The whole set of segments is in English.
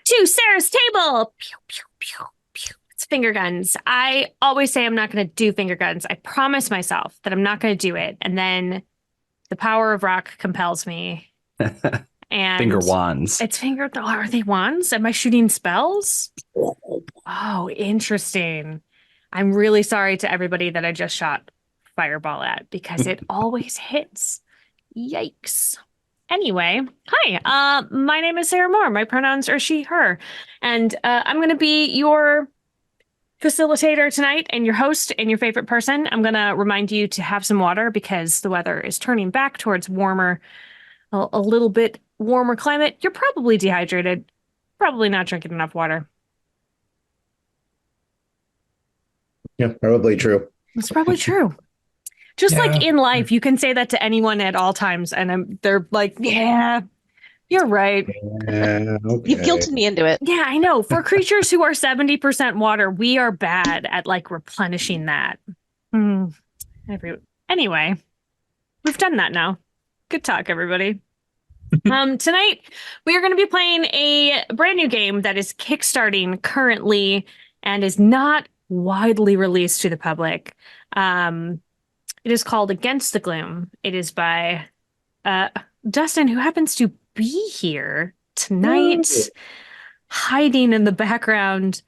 to Sarah's table. Pew, pew, pew, pew. It's finger guns. I always say I'm not going to do finger guns. I promise myself that I'm not going to do it. And then the power of rock compels me. And Finger wands. it's finger. Are they wands? Am I shooting spells? Oh, interesting. I'm really sorry to everybody that I just shot fireball at because it always hits. Yikes. Anyway, hi. My name is Sarah Moore. My pronouns are she, her. And I'm going to be your facilitator tonight and your host and your favorite person. I'm going to remind you to have some water because the weather is turning back towards warmer, a little bit warmer climate. You're probably dehydrated, probably not drinking enough water. Yeah, probably true. It's probably true. Just like in life, you can say that to anyone at all times, and they're like, yeah, you're right. Yeah, okay. You've guilted me into it. Yeah, I know. For creatures who are 70% water, we are bad at like replenishing that. Anyway, we've done that now. Good talk, everybody. Tonight, we are going to be playing a brand new game that is kickstarting currently and is not widely released to the public. It is called Against the Gloom. It is by Dustin, who happens to be here tonight, hiding in the background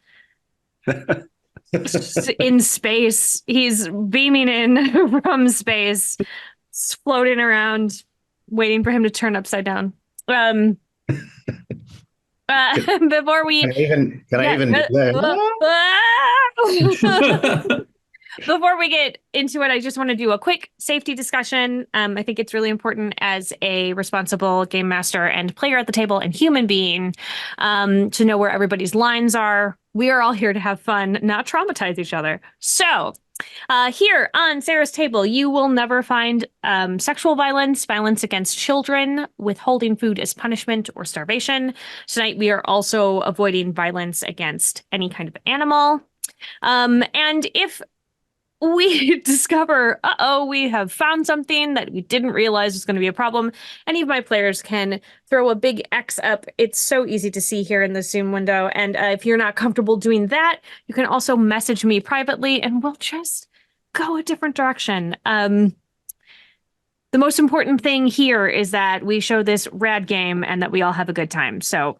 in space. He's beaming in from space, floating around, waiting for him to turn upside down. Before we can I even do that? Before we get into it, I just want to do a quick safety discussion. I think it's really important as a responsible game master and player at the table and human being to know where everybody's lines are. We are all here to have fun, not traumatize each other. So here on Sarah's table, you will never find sexual violence, violence against children, withholding food as punishment, or starvation. Tonight, we are also avoiding violence against any kind of animal. And if we discover, we have found something that we didn't realize was going to be a problem, any of my players can throw a big X up. It's so easy to see here in the Zoom window. And if you're not comfortable doing that, you can also message me privately and we'll just go a different direction. The most important thing here is that we show this rad game and that we all have a good time. So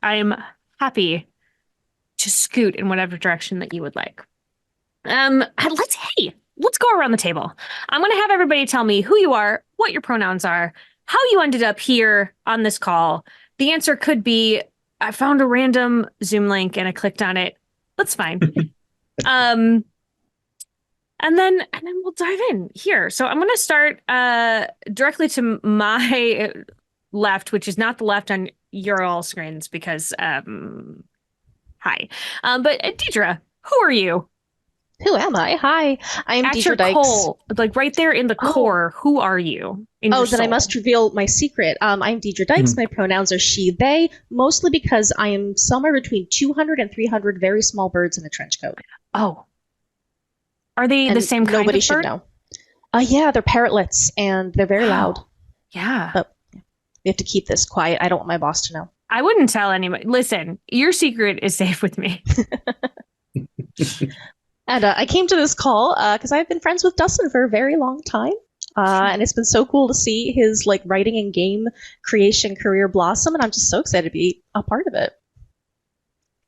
I'm happy to scoot in whatever direction that you would like. Let's go around the table. I'm going to have everybody tell me who you are, what your pronouns are, how you ended up here on this call. The answer could be, I found a random Zoom link and I clicked on it. That's fine. And then we'll dive in here. So I'm going to start directly to my left, which is not the left on your all screens because, hi. But Deidre, who are you? Who am I? Hi, I'm At Deidre your Dykes. core, like right there in the core, who are you? Then I must reveal my secret. I'm Deidre Dykes. My pronouns are she, they, mostly because I am somewhere between 200 and 300 very small birds in a trench coat. Oh. Are they And the same kind of bird? nobody should know. Yeah, they're parrotlets, and they're very loud. Yeah. But we have to keep this quiet. I don't want my boss to know. I wouldn't tell anybody. Listen, your secret is safe with me. And I came to this call because I've been friends with Dustin for a very long time. And it's been so cool to see his writing and game creation career blossom. And I'm just so excited to be a part of it.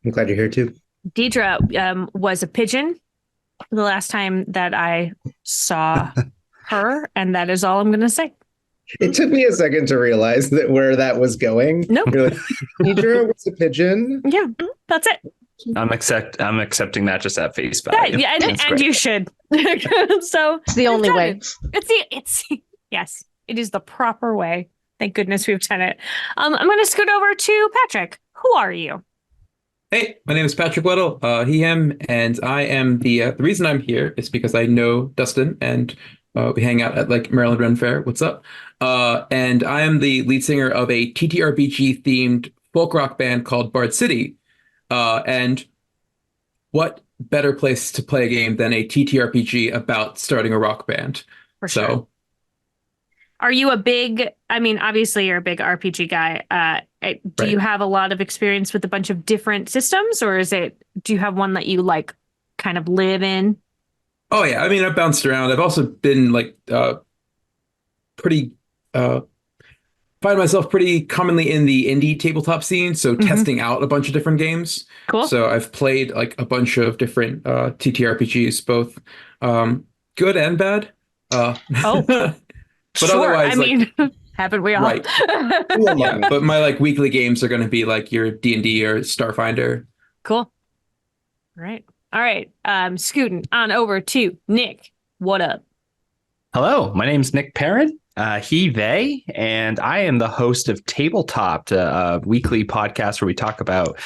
I'm glad you're here too. Deidre was a pigeon the last time that I saw her. And that is all I'm going to say. It took me a second to realize where that was going. Nope. You're like, Deidre was a pigeon. Yeah, that's it. I'm accepting that just at face value. Yeah, and you should. So it's the only way. Yes, it is the proper way. Thank goodness we've done it. I'm going to scoot over to Patrick. Who are you? Hey, my name is Patrick Wheltle, he, him, and I am the reason I'm here is because I know Dustin and we hang out at Maryland Ren Fair. What's up? And I am the lead singer of a TTRPG themed folk rock band called Bard City. And what better place to play a game than a TTRPG about starting a rock band? For sure. So, Are you a big, I mean, obviously you're a big RPG guy. Do you have a lot of experience with a bunch of different systems, or do you have one that you like kind of live in? Oh yeah, I mean, I've bounced around. I've also been like pretty find myself pretty commonly in the indie tabletop scene, so testing out a bunch of different games. Cool. So I've played like a bunch of different TTRPGs, both good and bad. But sure. otherwise, I mean, haven't we all? Right. Yeah, but my like weekly games are going to be like your D&D or Starfinder. Cool. All right. Scooting on over to Nick. What up? Hello, my name's Nick Perron. He, they, and I am the host of Tabletop, a weekly podcast where we talk about,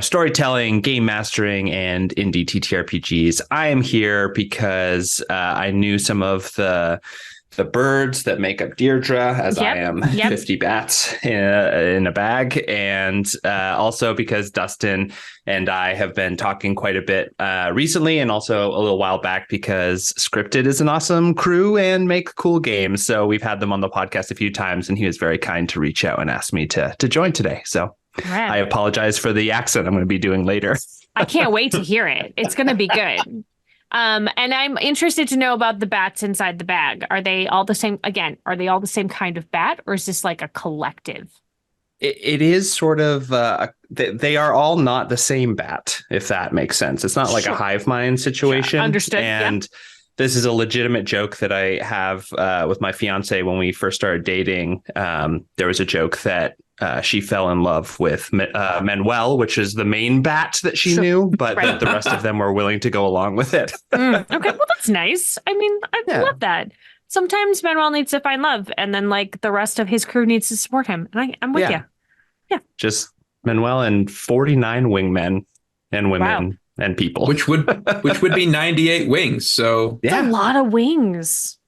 storytelling, game mastering, and indie TTRPGs. I am here because I knew some of the birds that make up Deirdre, as I am 50 bats in a bag. And also because Dustin and I have been talking quite a bit recently, and also a little while back because Scryptid is an awesome crew and make cool games. So we've had them on the podcast a few times, and he was very kind to reach out and ask me to join today. So I apologize for the accent I'm going to be doing later. I can't wait to hear it. It's going to be good. And I'm interested to know about the bats inside the bag. Are they all the same? Again, are they all the same kind of bat, or is this like a collective? It is sort of, they are all not the same bat, if that makes sense. It's not like a hive mind situation. Understood. And this is a legitimate joke that I have with my fiance when we first started dating. There was a joke that she fell in love with Manuel, which is the main bat that she knew, but that the rest of them were willing to go along with it. Okay, well, that's nice. I mean, I love that. Sometimes Manuel needs to find love, and then like the rest of his crew needs to support him. And I'm with you. Yeah. Just Manuel and 49 wingmen and women and people, which would be 98 wings. So that's a lot of wings.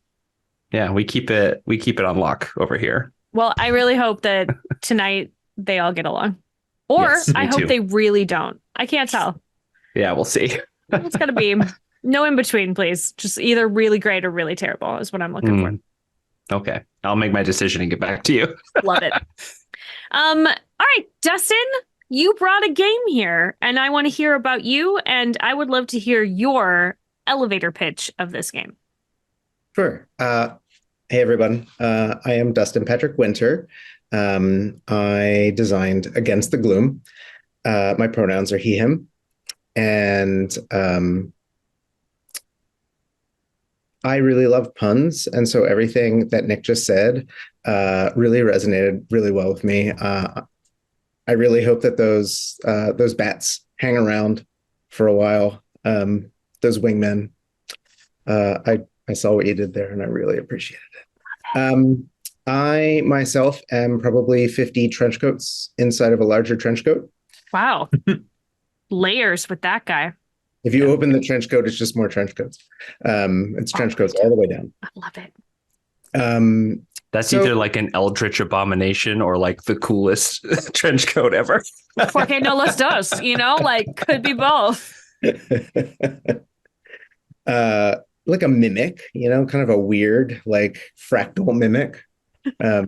Yeah, we keep it on lock over here. Well, I really hope that tonight they all get along. Or I hope they really don't. I can't tell. Yeah, we'll see. It's got to be no in between, please. Just either really great or really terrible is what I'm looking for. Okay. I'll make my decision and get back to you. Love it. All right, Dustin, you brought a game here, and I want to hear about you, and I would love to hear your elevator pitch of this game. Sure. Hey, everyone. I am Dustin Patrick Winter. I designed Against the Gloom. My pronouns are he, him. And I really love puns. And so everything that Nick just said really resonated really well with me. I really hope that those bats hang around for a while. Those wingmen. I saw what you did there, and I really appreciated it. I myself am probably 50 trench coats inside of a larger trench coat. Wow. Layers with that guy. If you open the trench coat, it's just more trench coats. It's trench coats all the way down. I love it. That's either like an eldritch abomination or like the coolest trench coat ever. Porque no los dos, like could be both. Like a mimic, kind of a weird, like fractal mimic. A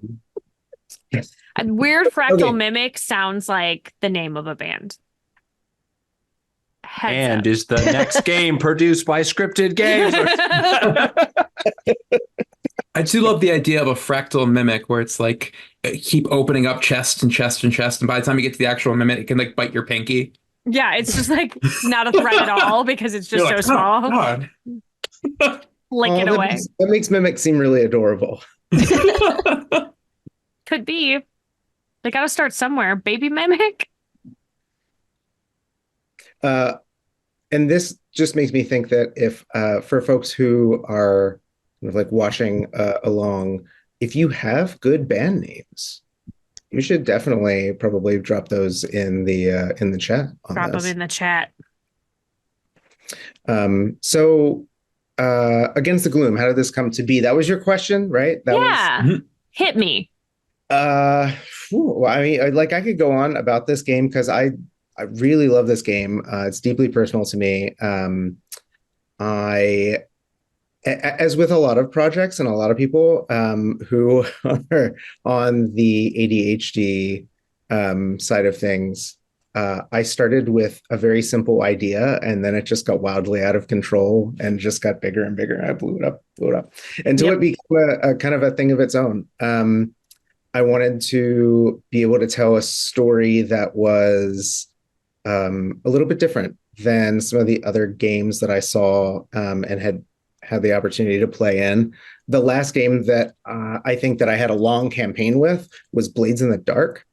weird fractal mimic sounds like the name of a band. And is the next game produced by Scryptid Games? I do love the idea of a fractal mimic where it's like keep opening up chest and chest and chest, and by the time you get to the actual mimic, it can like bite your pinky. Yeah, it's just like not a threat at all because it's just so small. Oh, God. Lick it away. That makes mimics seem really adorable. Could be. They got to start somewhere. Baby mimic. And this just makes me think that if for folks who are kind of like watching along, if you have good band names, you should definitely probably drop those in the chat. Drop them in the chat. So Against the Gloom, how did this come to be? That was your question, right? Hit me. Well, I mean, I could go on about this game because I really love this game. It's deeply personal to me. I as with a lot of projects and a lot of people who are on the ADHD side of things, I started with a very simple idea, and then it just got wildly out of control and just got bigger and bigger. I blew it up until it became a kind of a thing of its own. I wanted to be able to tell a story that was a little bit different than some of the other games that I saw and had the opportunity to play in. The last game that I think that I had a long campaign with was Blades in the Dark.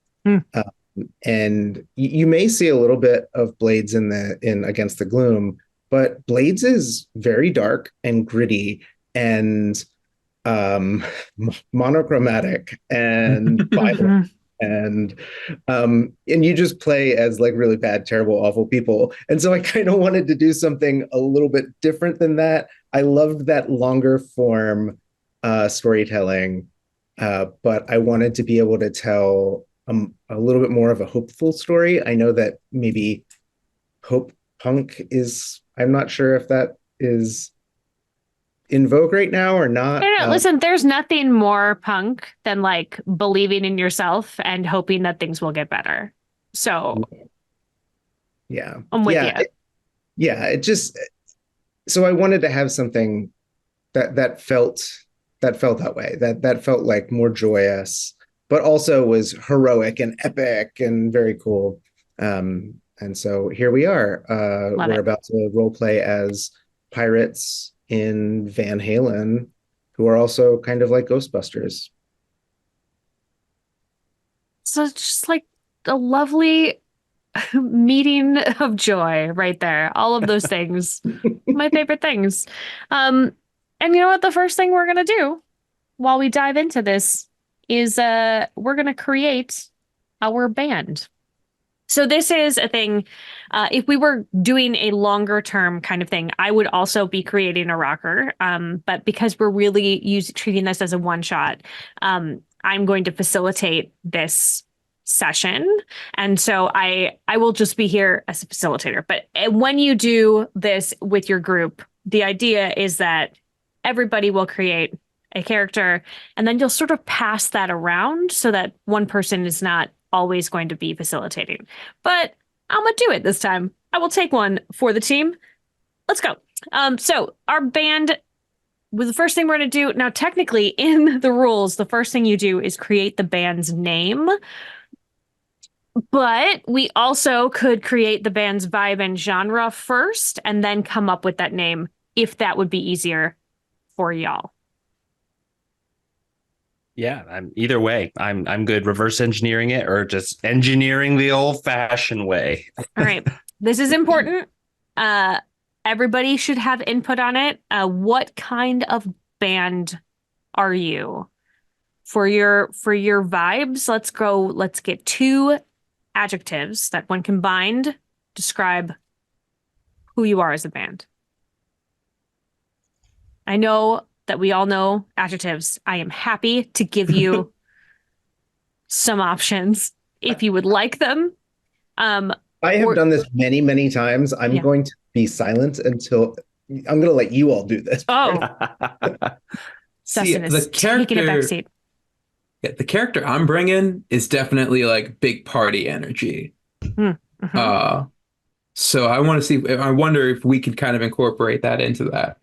And you may see a little bit of Blades in Against the Gloom, but Blades is very dark and gritty and monochromatic and violent. And you just play as like really bad, terrible, awful people. And so I kind of wanted to do something a little bit different than that. I loved that longer form storytelling, but I wanted to be able to tell a little bit more of a hopeful story. I know that maybe hope punk is, I'm not sure if that is in vogue right now or not. No, listen, there's nothing more punk than like believing in yourself and hoping that things will get better. So yeah, I'm with you. It just, so I wanted to have something that felt that way, that felt like more joyous, but also was heroic and epic and very cool. And so here we are. We're about to role play as pirates in Van Halen, who are also kind of like Ghostbusters. So it's just like a lovely meeting of joy right there. All of those things, my favorite things. And you know what? The first thing we're going to do while we dive into this is we're going to create our band. So this is a thing, if we were doing a longer term kind of thing, I would also be creating a rocker. But because we're really treating this as a one shot, I'm going to facilitate this session. And so I will just be here as a facilitator. But when you do this with your group, the idea is that everybody will create a character, and then you'll sort of pass that around so that one person is not always going to be facilitating. But I'm gonna do it this time. I will take one for the team. Let's go. So our band was the first thing we're gonna do. Now, technically, in the rules, the first thing you do is create the band's name. But we also could create the band's vibe and genre first, and then come up with that name if that would be easier for y'all. Yeah, either way. I'm good reverse engineering it or just engineering the old-fashioned way. All right. This is important. Everybody should have input on it. What kind of band are you? For your vibes, let's get 2 adjectives that when combined describe who you are as a band. I know that we all know adjectives. I am happy to give you some options if you would like them. I have done this many, many times. I'm going to be silent until I'm going to let you all do this. Oh, See, Dustin is taking a backseat. Yeah, the character I'm bringing is definitely like big party energy. Mm-hmm. So I wonder if we could kind of incorporate that into that.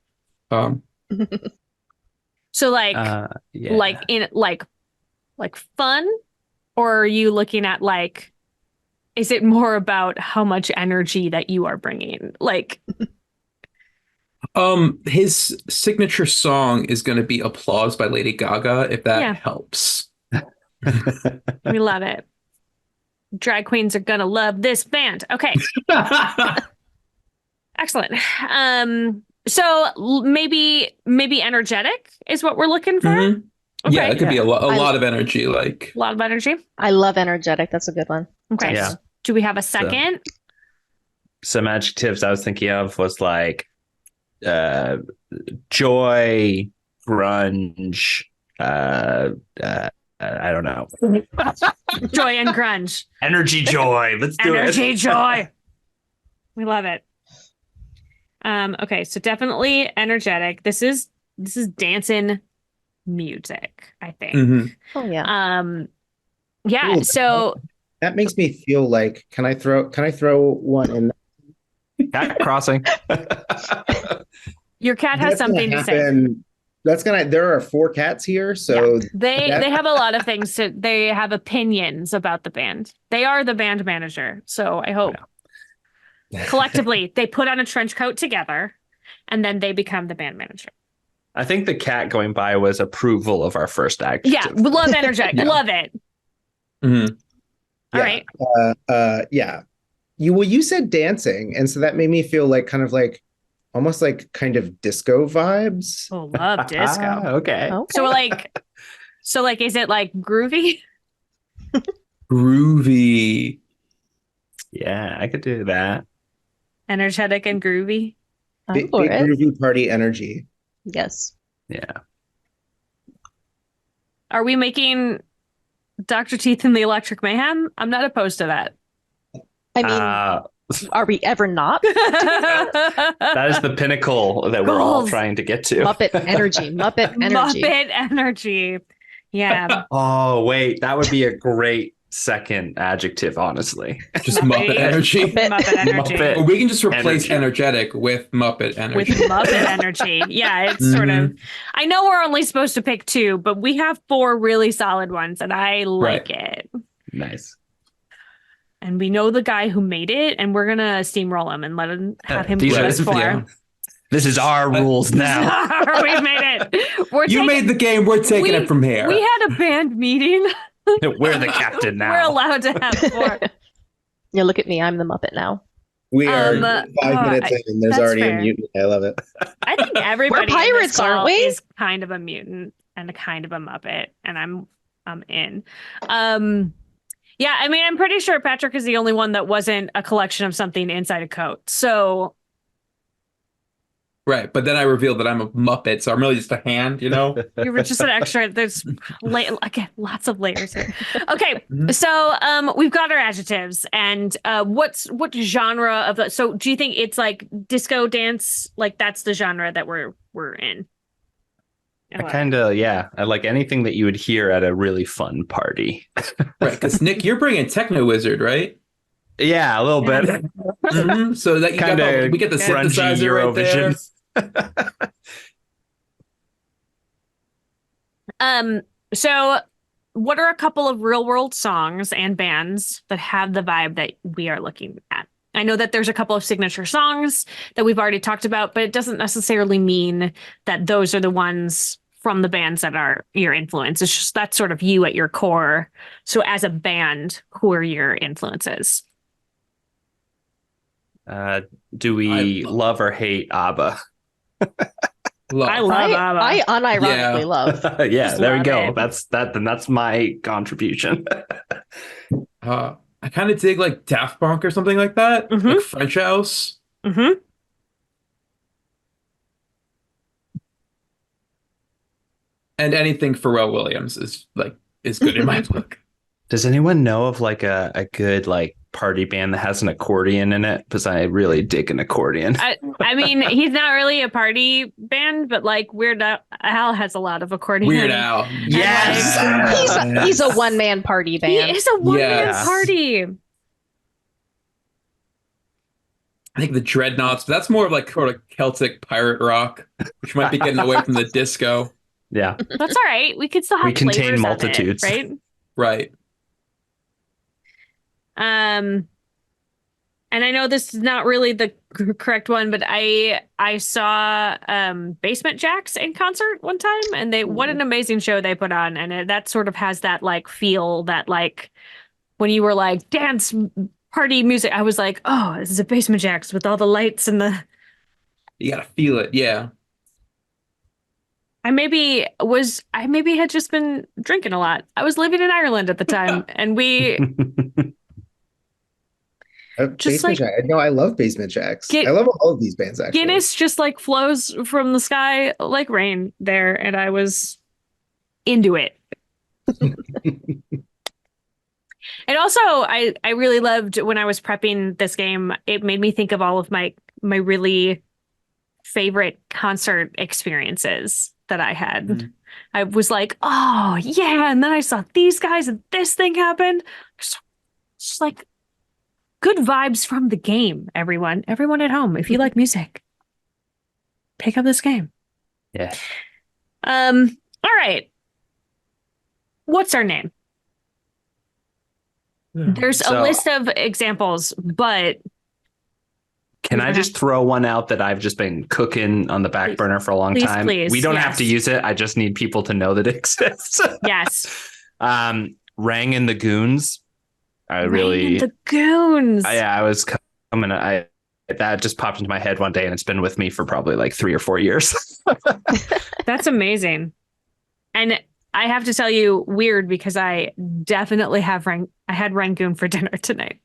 So like fun, or are you looking at like, is it more about how much energy that you are bringing? Like, his signature song is going to be Applause by Lady Gaga, if that helps. We love it. Drag queens are going to love this band. Okay. Excellent. So maybe energetic is what we're looking for. Mm-hmm. Okay. Yeah, it could be a lot of energy, like a lot of energy. I love energetic. That's a good one. Okay. Yeah. Do we have a second? Some adjectives I was thinking of was like joy, grunge, I don't know. Joy and grunge. Energy joy. Let's do Energy joy. We love it. Okay, so definitely energetic. This is this is dancing music, I think. Mhm. Oh yeah. Yeah, Cool. so That makes me feel like can I throw one in? Cat crossing. your cat has That's gonna something to say. happen. There are 4 cats here, so They that- have a lot of things they have opinions about the band. They are the band manager, so I hope collectively they put on a trench coat together and then they become the band manager. I think the cat going by was approval of our first adjective. Yeah, love energetic. Yeah. Love it. Mhm. All yeah. right. Yeah. You said dancing, and so that made me feel like kind of like almost like kind of disco vibes. Oh, love disco. Okay. Okay. So like is it like groovy? Groovy. Yeah, I could do that. Energetic and groovy? I'm Big, for big it. groovy party energy. Yes. Yeah. Are we making Dr. Teeth and the Electric Mayhem? I'm not opposed to that. I mean, are we ever not? that is the pinnacle that we're all Goals. trying to get to. Muppet energy. Muppet energy. Muppet energy. Yeah. Oh, wait, that would be a great second adjective, honestly. Just Muppet energy. Muppet energy. Muppet. Or we can just replace Energy. energetic with Muppet energy. With Muppet energy. Yeah, it's sort of. I know we're only supposed to pick 2, but we have 4 really solid ones, and I like it. Nice. And we know the guy who made it, and we're gonna steamroll him and have him These give are- us 4. Yeah. This is our rules now. We've made it. You made the game. We're taking it from here. We had a band meeting. We're the captain now. We're allowed to have 4. Yeah, look at me. I'm the Muppet now. We are 5 minutes in, and there's that's already fair. a mutiny. I love it. I think everybody We're in this pirates, aren't call we? is kind of a mutant and a kind of a Muppet, and I'm in. Yeah, I mean, I'm pretty sure Patrick is the only one that wasn't a collection of something inside a coat. So Right, but then I revealed that I'm a Muppet, so I'm really just a hand, you know? you were just an extra. There's again lots of layers here. Okay, so we've got our adjectives, and what genre of the? So do you think it's like disco dance? Like that's the genre that we're in? I kind of, yeah. I like anything that you would hear at a really fun party. Right, because Nick, you're bringing Techno Wizard, right? Yeah, a little bit. So that you got we get the grungy synthesizer right there. Eurovision. So what are a couple of real world songs and bands that have the vibe that we are looking at? I know that there's a couple of signature songs that we've already talked about, but it doesn't necessarily mean that those are the ones from the bands that are your influence. It's just that's sort of you at your core. So as a band, who are your influences? Do we love or hate ABBA? Love. I love ABBA. I unironically Yeah. love. Yeah, Just there we love go. it. That's my contribution. I kind of dig like Daft Punk or something like that, Mhm. like French House. Mm-hmm. And anything Pharrell Williams is good in my book. Does anyone know of like a good like party band that has an accordion in it? Because I really dig an accordion. I mean, he's not really a party band, but like Weird Al has a lot of accordion. Weird Al. Yes! He's a one-man party He band. is a one-man Yes. party. I think the Dreadnoughts, but that's more of like sort of Celtic pirate rock, which might be getting away from the disco. Yeah. That's all right. We could still have We contain flavors of it, multitudes. right? Right. And I know this is not really the correct one, but I saw Basement Jacks in concert one time, and what an amazing show they put on, and that sort of has that like feel that like when you were like dance party music, I was like, oh, this is a Basement Jacks with all the lights and the. You gotta feel it. Yeah. I maybe had just been drinking a lot. I was living in Ireland at the time, and we just Basement Jack. No, I love Basement Jacks. I love all of these bands actually. Guinness just like flows from the sky like rain there, and I was into it. And also, I really loved when I was prepping this game. It made me think of all of my really favorite concert experiences that I had. Mm. I was like, oh yeah, and then I saw these guys and this thing happened. Just like good vibes from the game, everyone. Everyone at home, if you like music, pick up this game. Yeah. All right. What's our name? There's a So- list of examples, but Can I just throw one out that I've just been cooking on the back Please. burner for a long Please, time? please, We don't yes. have to use it. I just need people to know that it exists. yes. Rang and the Goons. Rang and the Goons. I was coming. That just popped into my head one day, and it's been with me for probably like 3 or 4 years. That's amazing. And I have to tell you, weird, because I definitely I had Rangoon for dinner tonight.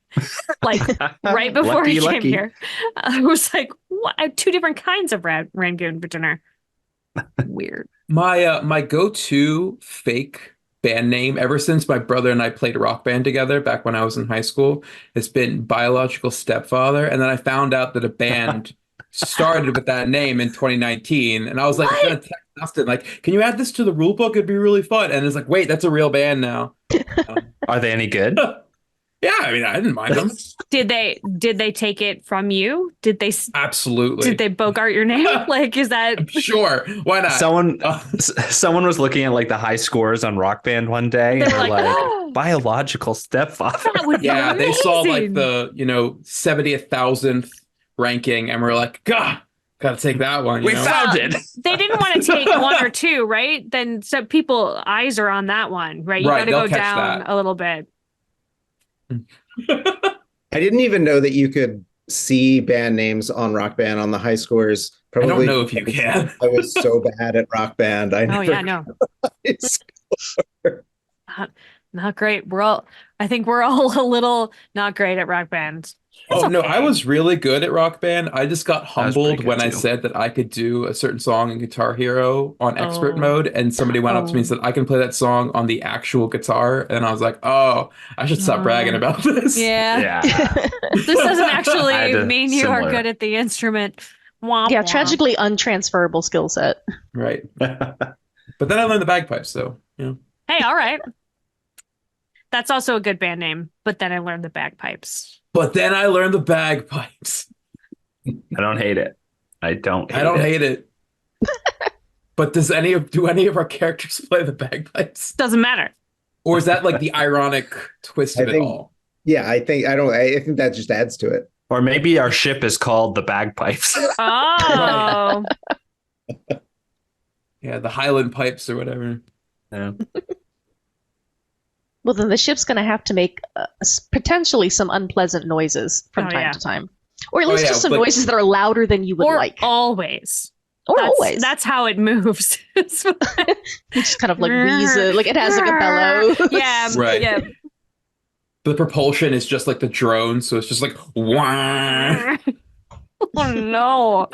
Like right before I came here. I was like, what? I have 2 different kinds of Rangoon for dinner. Weird. My go-to fake band name ever since my brother and I played rock band together back when I was in high school has been Biological Stepfather. And then I found out that a band started with that name in 2019. And I was like, I'm gonna text Dustin, like, can you add this to the rule book? It'd be really fun. And it's like, wait, that's a real band now. Are they any good? Yeah, I mean, I didn't mind them. Did they take it from you? Absolutely. Did they bogart your name? Like, is that Sure. Why not? Someone was looking at like the high scores on Rock Band one day, and They're they're like, like, "Oh, Biological Stepfather. that would be Yeah, they saw like amazing." the 70,000th ranking, and we're like, God, gotta take that one. We know? found it. They didn't want to take 1 or 2, right? Then so people eyes are on that one, right? You Right, got to they'll go catch down that. a little bit. I didn't even know that you could see band names on Rock Band on the high scores. I Probably don't know if you can. I was so bad at Rock Band. I Oh never yeah, no, not great. I think we're all a little not great at Rock Band. It's Oh no, okay. I was really good at Rock Band. I just got was pretty humbled good, when I too. said that I could do a certain song in Guitar Hero on expert Oh. mode, and somebody went up to me and Oh. said I can play that song on the actual guitar, and I was like, oh, I should stop bragging about this. Yeah, Yeah. this doesn't I actually had a mean you are similar- good at the instrument. Womp Yeah, womp. tragically untransferable skill set. Right. But then I learned the bagpipes, so Hey, all right. That's also a good band name. But then I learned the bagpipes. But then I learned the bagpipes. I don't hate it. I don't hate it. But do any of our characters play the bagpipes? Doesn't matter. Or is that like the ironic twist of I it think- all? Yeah, I think that just adds to it. Or maybe our ship is called the Bagpipes. Oh. Yeah, the Highland pipes or whatever. Yeah. Well, then the ship's going to have to make potentially some unpleasant noises from Oh, time yeah. to time. Or at Oh, least yeah, just some like- noises that are louder than you would Or like. always. Or That's, always. That's how it moves. You just kind of like wheeze it. Like it has like a bellow. Yeah. Right. Yeah. The propulsion is just like the drone, so it's just like wah. Oh no.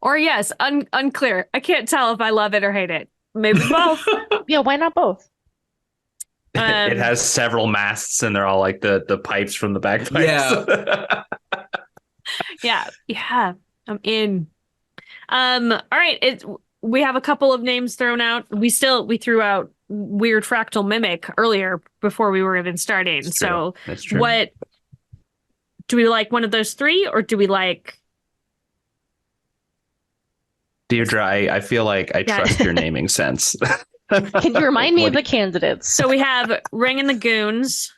Or yes, unclear. I can't tell if I love it or hate it. Maybe both. Yeah, why not both? It has several masts, and they're all like the pipes from the bagpipes. Yeah. Yeah. Yeah. I'm in. All right. We have a couple of names thrown out. We threw out Weird Fractal Mimic earlier before we were even starting. It's So true. That's true. what do we like, one of those 3, or do we like Deirdre, I feel like I Yeah. trust your naming sense. Can you remind me of What- the candidates? So we have Ring and the Goons,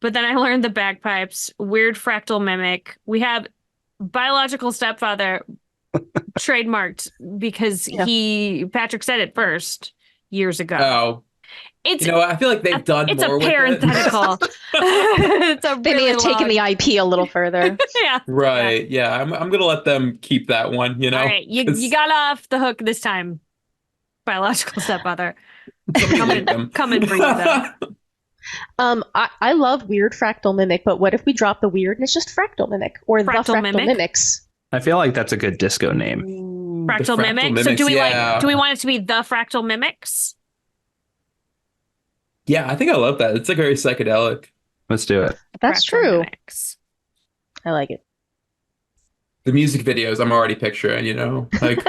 but then I learned the bagpipes, Weird Fractal Mimic. We have Biological Stepfather, trademarked because Yeah. Patrick said it first years ago. Oh, It's I feel like they've done it's more a with it. parenthetical. It's a They may really have taken the long- IP a little further. Yeah. Right. Yeah. I'm gonna let them keep that one, All right, you 'cause got off the hook this time. Biological Stepfather. somebody Coming- like them. coming for you, though. I love Weird Fractal Mimic, but what if we drop the weird and it's just Fractal Mimic or Fractal the Fractal Mimic? Mimics? I feel like that's a good disco name. Ooh, Fractal the Mimic. So Mimics, do we yeah. do we want it to be the Fractal Mimics? Yeah, I think I love that. It's like very psychedelic. Let's do it. That's Fractal true. Mimics. I like it. The music videos I'm already picturing, like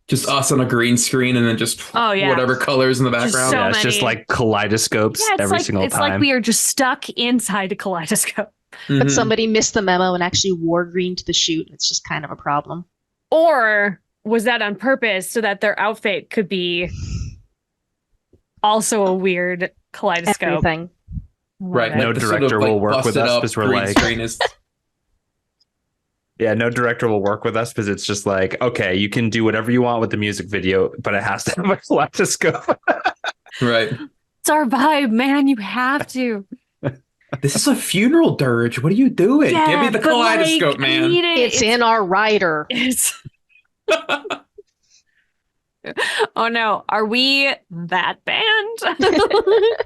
just us on a green screen and then just whatever colors in the background. so It's just many. like kaleidoscopes every single it's time. like we are just stuck inside a kaleidoscope. But Mhm. somebody missed the memo and actually wore green to the shoot. It's just kind of a problem. Or was that on purpose so that their outfit could be also a weird kaleidoscope? Everything. Right. No Like the director will work with busted us up because we're green like- screen is Yeah, no director will work with us because it's just like, okay, you can do whatever you want with the music video, but it has to have a kaleidoscope. right. It's our vibe, man. You have to. This is a funeral dirge. What are you doing? Yeah, Give me the but, kaleidoscope, like, I man. need it. It's in our rider. It's oh no, are we that band?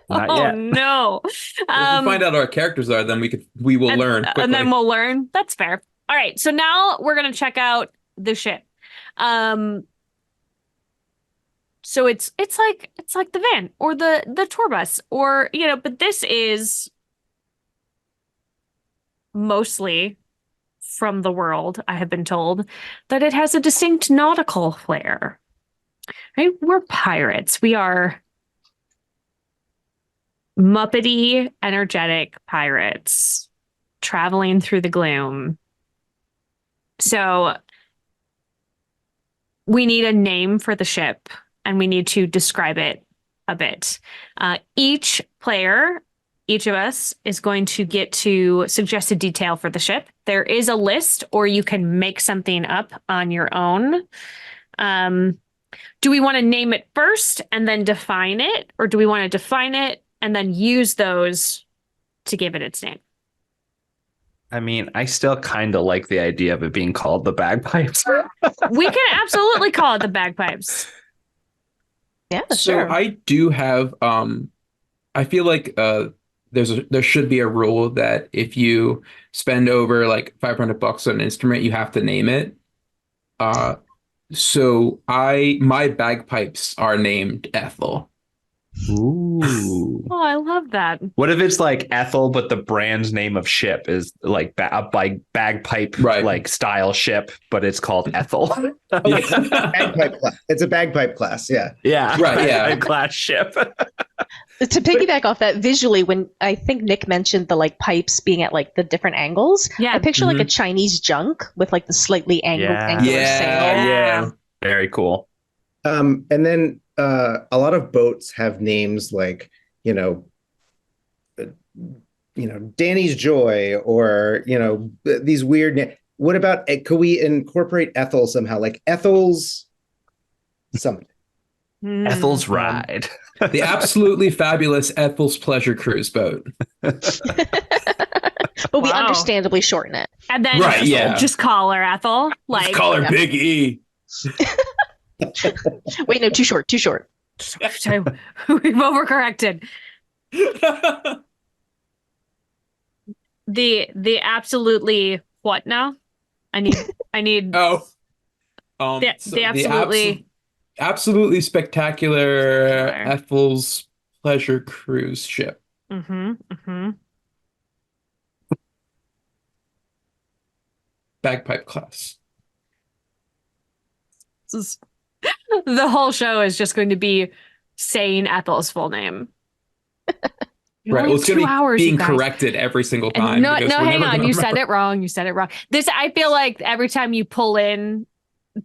Not Oh yet. no. If we find out our characters are, then we will learn quickly. And then we'll learn. That's fair. All right, so now we're gonna check out the ship. So it's like the van or the tour bus or but this is mostly from the world. I have been told that it has a distinct nautical flair. Right? We're pirates. We are Muppety, energetic pirates traveling through the gloom. So we need a name for the ship and we need to describe it a bit. Each of us is going to get to suggest a detail for the ship. There is a list, or you can make something up on your own. Do we want to name it first and then define it? Or do we want to define it and then use those to give it its name? I mean, I still kind of like the idea of it being called the bagpipes. We can absolutely call it the bagpipes. Yeah, So sure. I do have I feel like there should be a rule that if you spend over like $500 on an instrument, you have to name it. So my bagpipes are named Ethel. Ooh. Oh, I love that. What if it's like Ethel, but the brand name of ship is like a bagpipe Right. like style ship, but it's called Ethel? Bagpipe class. It's a bagpipe class. Yeah. Yeah, Right, yeah. bagpipe class ship. To piggyback off that, visually, when I think Nick mentioned the like pipes being at like the different angles, Yeah. I picture like a Chinese junk with like the slightly angled Yeah. angular Yeah. sail. Yeah. Very cool. And then a lot of boats have names like, Danny's Joy or, these weird. What about, could we incorporate Ethel somehow? Like Ethel's something. Hmm. Ethel's Ride. The absolutely fabulous Ethel's Pleasure Cruise boat. But we Wow. understandably shorten it. And then Right, yeah. just call her Ethel. Like, Let's call her yeah. Big E. Wait, no, too short, too short. we've overcorrected. The absolutely what now? I need Oh. the absolutely absolutely spectacular Ethel's Pleasure Cruise ship. Bagpipe class. The whole show is just going to be saying Ethel's full name. Right. Well, it's going to be hours, being you guys. corrected every single time. No, because we're hang never on. gonna You said remember. it wrong. You said it wrong. I feel like every time you pull in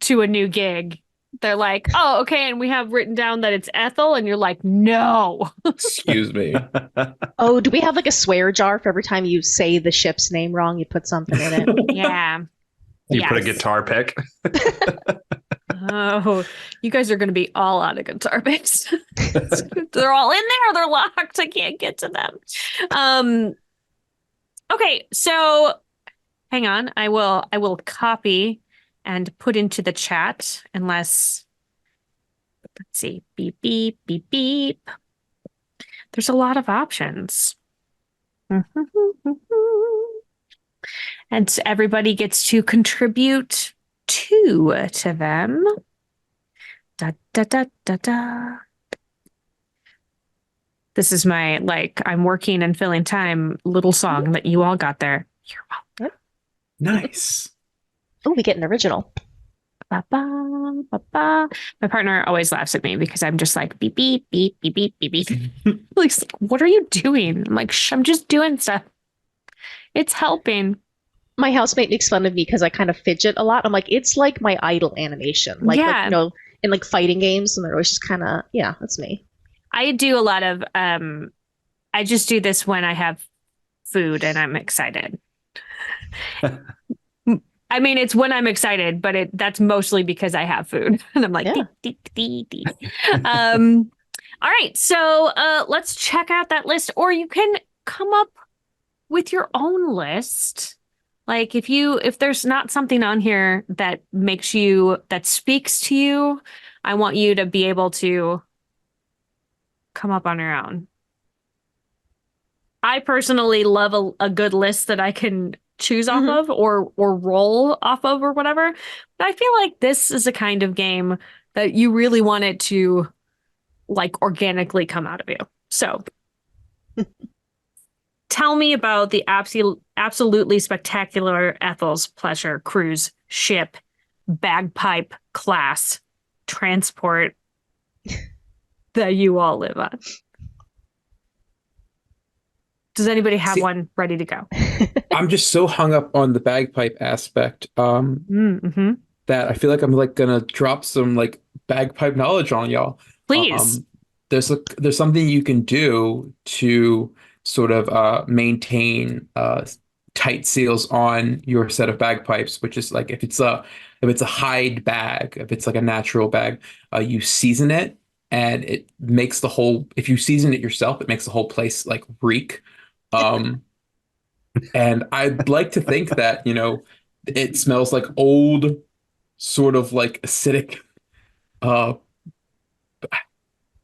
to a new gig, they're like, oh, okay. And we have written down that it's Ethel. And you're like, no. Excuse me. Oh, do we have like a swear jar for every time you say the ship's name wrong? You put something in it. Yeah. You put a Yes. guitar pick. Oh, you guys are going to be all out of guitar picks. They're all in there. They're locked. I can't get to them. Okay, so hang on. I will copy and put into the chat unless let's see. Beep beep beep beep. There's a lot of options. And everybody gets to contribute two to them. Da da da da da. This is my I'm working and filling time little song that you all got there. You're welcome. Nice. Oh, we get an original. Ba, ba, ba, ba. My partner always laughs at me because I'm just like beep beep beep beep beep beep beep. Like, what are you doing? I'm like, shh, I'm just doing stuff. It's helping. My housemate makes fun of me because I kind of fidget a lot. I'm like, it's like my idle animation. Like Yeah. you know, in like fighting games, and they're always just kind of, yeah, that's me. I do a lot of I just do this when I have food and I'm excited. I mean, it's when I'm excited, but that's mostly because I have food. And I'm like, Yeah. dee, dee, dee, dee. All right. So let's check out that list. Or you can come up with your own list. Like if there's not something on here that speaks to you, I want you to be able to come up on your own. I personally love a good list that I can choose off of or roll off of or whatever. But I feel like this is a kind of game that you really want it to like organically come out of you. So tell me about the absolutely spectacular Ethel's Pleasure cruise ship bagpipe class transport that you all live on. Does anybody have one ready to go? I'm just so hung up on the bagpipe aspect that I feel like I'm like gonna drop some like bagpipe knowledge on y'all. Please. There's something you can do to sort of maintain tight seals on your set of bagpipes, which is like if it's a hide bag, if it's like a natural bag, you season it and it makes if you season it yourself, it makes the whole place like reek. And I'd like to think that, you know, it smells like old, sort of like acidic. I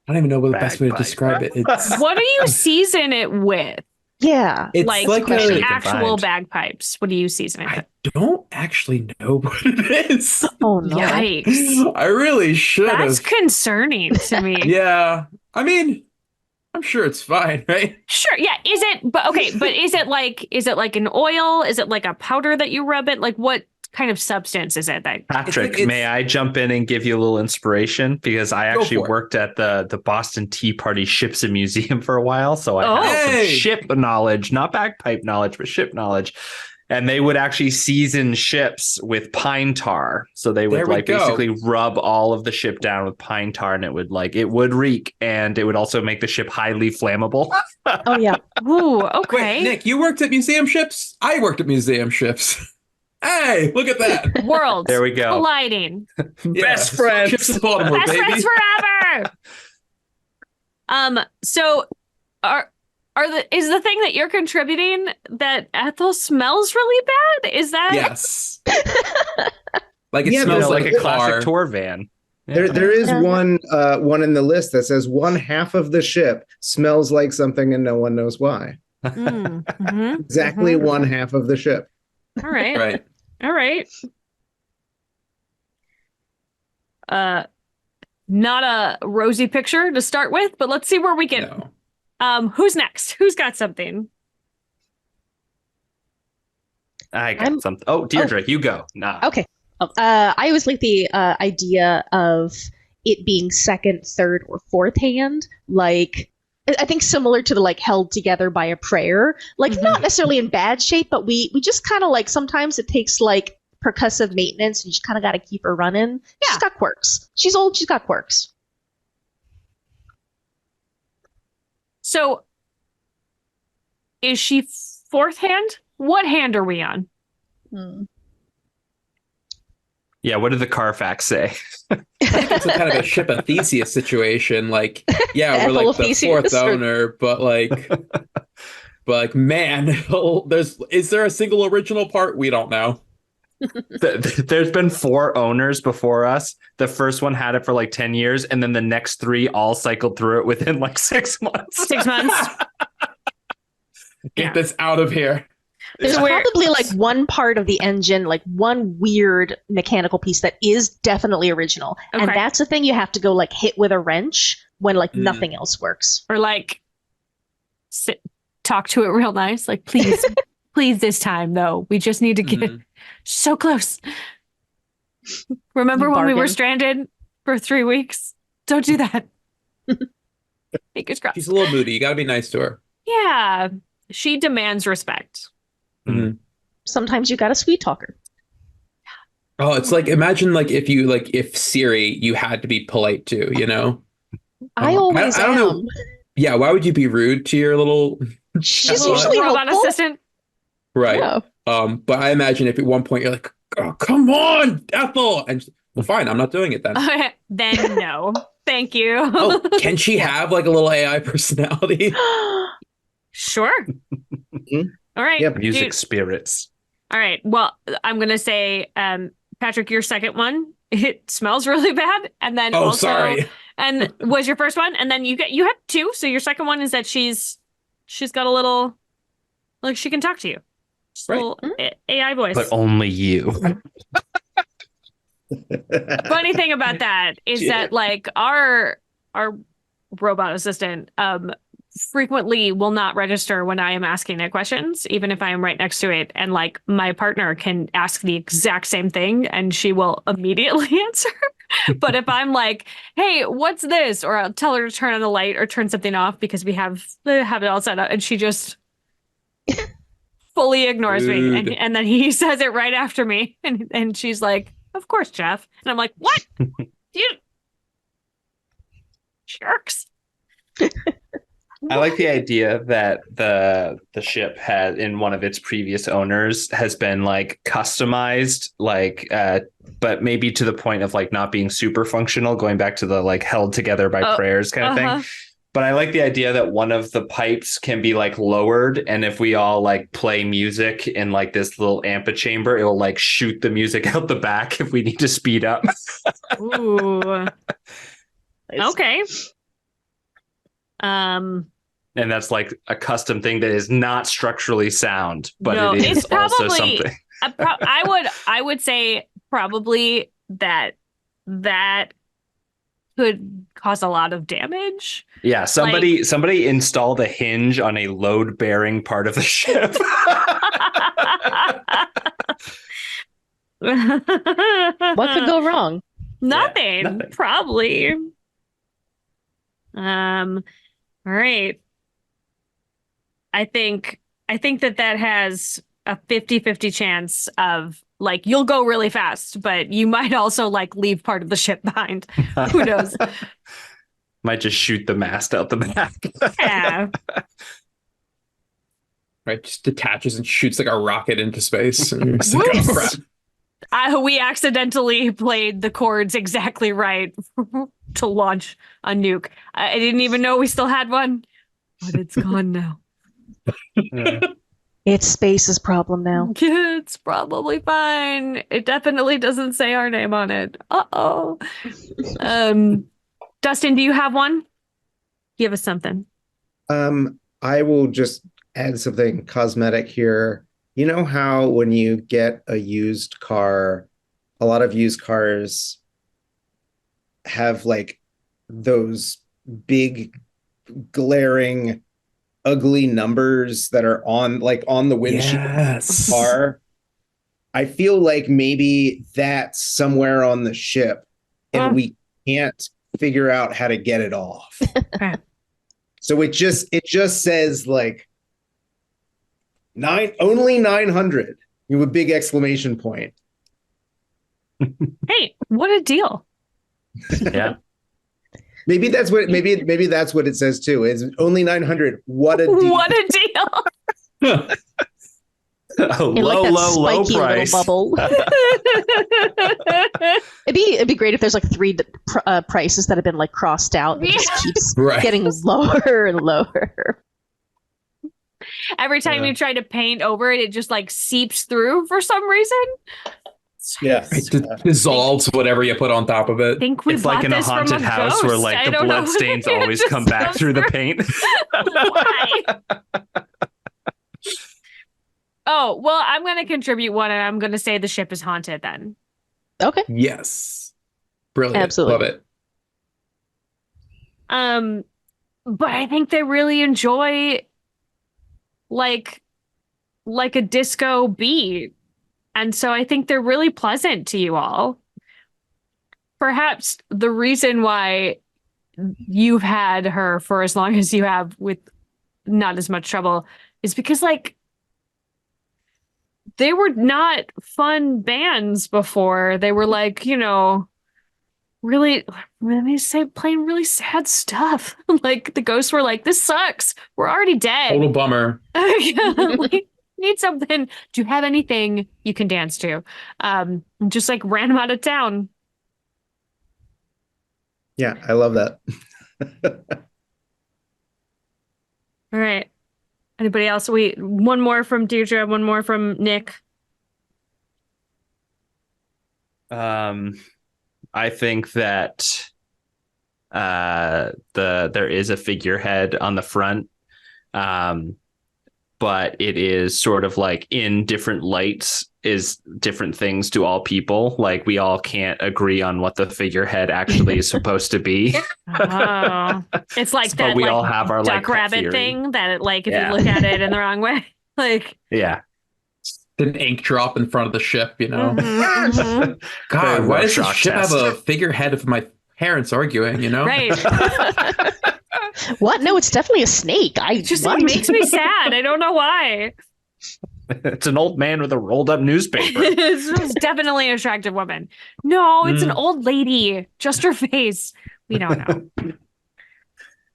don't even know what the best way to describe it. It's what do you season it with? Yeah, it's like a actual bagpipes. What do you season it with? I don't actually know what it is. Oh no! Yikes! I really should have. That's concerning to me. Yeah, I mean, I'm sure it's fine, right? Sure. Yeah. Is it like an oil? Is it like a powder that you rub it? Like what kind of substance is it that Patrick, may I jump in and give you a little inspiration? Because I actually worked at the Boston Tea Party Ships and Museum for a while. So I have some ship knowledge, not bagpipe knowledge, but ship knowledge. And they would actually season ships with pine tar. So they would basically rub all of the ship down with pine tar, and it would reek, and it would also make the ship highly flammable. Oh yeah. Ooh, okay. Wait, Nick, you worked at museum ships? I worked at museum ships. Hey, look at that. Worlds. There we go. Colliding. Best friends. Ships in Baltimore, Best baby. friends forever. So is the thing that you're contributing that Ethel smells really bad? Is that Yes. Like it smells like a classic tour van. Yeah. There is one in the list that says one half of the ship smells like something and no one knows why. Exactly one half of the ship. All right. Right. All right. Not a rosy picture to start with, but let's see where we get. No. Who's next? Who's got something? I got something. Oh, Deirdre, you go. Nah. Okay. I always like the idea of it being second, third, or fourth hand. Like, I think similar to the like held together by a prayer. Like, not necessarily in bad shape, but we just kind of like sometimes it takes like percussive maintenance, and you just kind of got to keep her running. Yeah. She's got quirks. She's old. She's got quirks. So, is she fourth hand? What hand are we on? Yeah, what did the Carfax say? I think it's a kind of a ship of Theseus situation. Like, yeah, we're like the Theseus, fourth owner, but like, man, is there a single original part? We don't know. There's been 4 owners before us. The first one had it for like 10 years, and then the next 3 all cycled through it within like 6 months. 6 months. Get this out of here. There's probably like one part of the engine, like one weird mechanical piece that is definitely original. Okay. And that's the thing you have to go like hit with a wrench when like nothing else works. Or like talk to it real nice. Like, please, Please, this time though, we just need to get so close. Remember You when we were bargain. stranded for 3 weeks? Don't do that. Fingers crossed. She's a little moody. You got to be nice to her. Yeah, she demands respect. Mhm. Sometimes you got to sweet talk her. Oh, it's like imagine like if Siri you had to be polite to, you know? I always I don't know. am. Yeah, why would you be rude to your little She's Little usually robot helpful. assistant. right? Yeah. But I imagine if at one point you're like, oh, come on, Ethel, and well, fine, I'm not doing it then. Then no, thank you. Oh, can she have like a little AI personality? Sure. All right. Yep. Music dude. spirits. All right. Well, I'm gonna say, Patrick, your second one, it smells really bad, and then Oh, also, sorry. and was your first one, and then you had two. So your second one is that she's got a little, like, she can talk to you. Just a Right. little AI voice. But only you. Funny thing about that is that like our robot assistant frequently will not register when I am asking it questions, even if I am right next to it. And like my partner can ask the exact same thing and she will immediately answer. But if I'm like, hey, what's this? Or I'll tell her to turn on the light or turn something off because we have it all set up, and she just fully ignores me. Rude. And then he says it right after me. And she's like, of course, Jeff. And I'm like, what? You jerks. I like the idea that the ship had in one of its previous owners has been like customized, like but maybe to the point of like not being super functional, going back to the like held together by prayers kind of thing. But I like the idea that one of the pipes can be like lowered, and if we all like play music in like this little amphitheater, it will like shoot the music out the back if we need to speed up. Ooh. Nice. Okay. And that's like a custom thing that is not structurally sound, but No, it is it's also probably- something. I would say probably that could cause a lot of damage. Yeah, somebody installed a hinge on a load-bearing part of the ship. What could go wrong? Nothing, nothing. probably. All right. I think that has a 50-50 chance of like you'll go really fast, but you might also like leave part of the ship behind. Who knows? Might just shoot the mast out the back. Yeah. Right, just detaches and shoots like a rocket into space. And it's like, Whoops. oh, crap. We accidentally played the chords exactly right to launch a nuke. I didn't even know we still had one, but it's gone now. It's Space's problem now. It's probably fine. It definitely doesn't say our name on it. Uh-oh. Dustin, do you have one? Give us something. I will just add something cosmetic here. You know how when you get a used car, a lot of used cars have like those big glaring ugly numbers that are on the windshield of the car. I feel like maybe that's somewhere on the ship and we can't figure out how to get it off. Okay. So it just says like only 900 with a big exclamation point. Hey, what a deal. Yeah. Maybe that's what it says too. Is only 900. What a deal. What a deal. A In low, like that low, low spiky price. little bubble. It'd be great if there's like three prices that have been like crossed out and it just keeps Right. getting lower and lower. Every time you try to paint over it, it just like seeps through for some reason. Yeah. It dissolves whatever you put on top of it. I think we It's like bought in a this from haunted house where ghost. like I the don't know. blood stains It always just come back goes through the paint. Why? Oh, well, I'm going to contribute one and I'm going to say the ship is haunted then. Okay. Yes. Brilliant. Absolutely. Love it. But I think they really enjoy like like a disco beat. And so I think they're really pleasant to you all. Perhaps the reason why you've had her for as long as you have with not as much trouble is because, like, they were not fun bands before. They were like, you know, really, let me say, playing really sad stuff. Like, the ghosts were like, this sucks. We're already dead. Total bummer. Like, need something. Do you have anything you can dance to? Just like ran them out of town. Yeah, I love that. All right. Anybody else? One more from Deirdre, one more from Nick. I think that there is a figurehead on the front, but it is sort of like in different lights is different things to all people. Like, we all can't agree on what the figurehead actually is supposed to be. Oh, it's like But that we like all have our like duck rabbit theory. thing that, like, if Yeah. you look at it in the wrong way, like, Yeah. An ink drop in front of the ship, you know. mhm, mhm. God, Very why does the Rorschach ship have test. a figurehead of my parents arguing, you know? Right. What? No, it's definitely a snake. It just what? makes me sad. I don't know why. It's an old man with a rolled up newspaper. It's definitely an attractive woman. No, it's an Mm. old lady. Just her face. We don't know.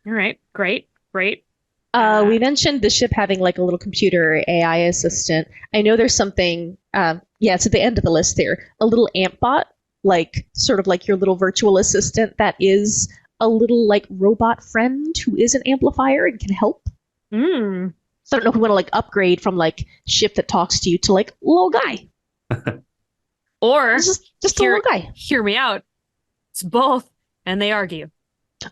All right. Great. We mentioned the ship having like a little computer AI assistant. I know there's something, it's at the end of the list there. A little ant bot, like sort of like your little virtual assistant that is a little like robot friend who is an amplifier and can help. Mm. So I don't know if we want to like upgrade from like ship that talks to you to like little guy. Or Just a Here- little guy. hear me out. It's both, and they argue.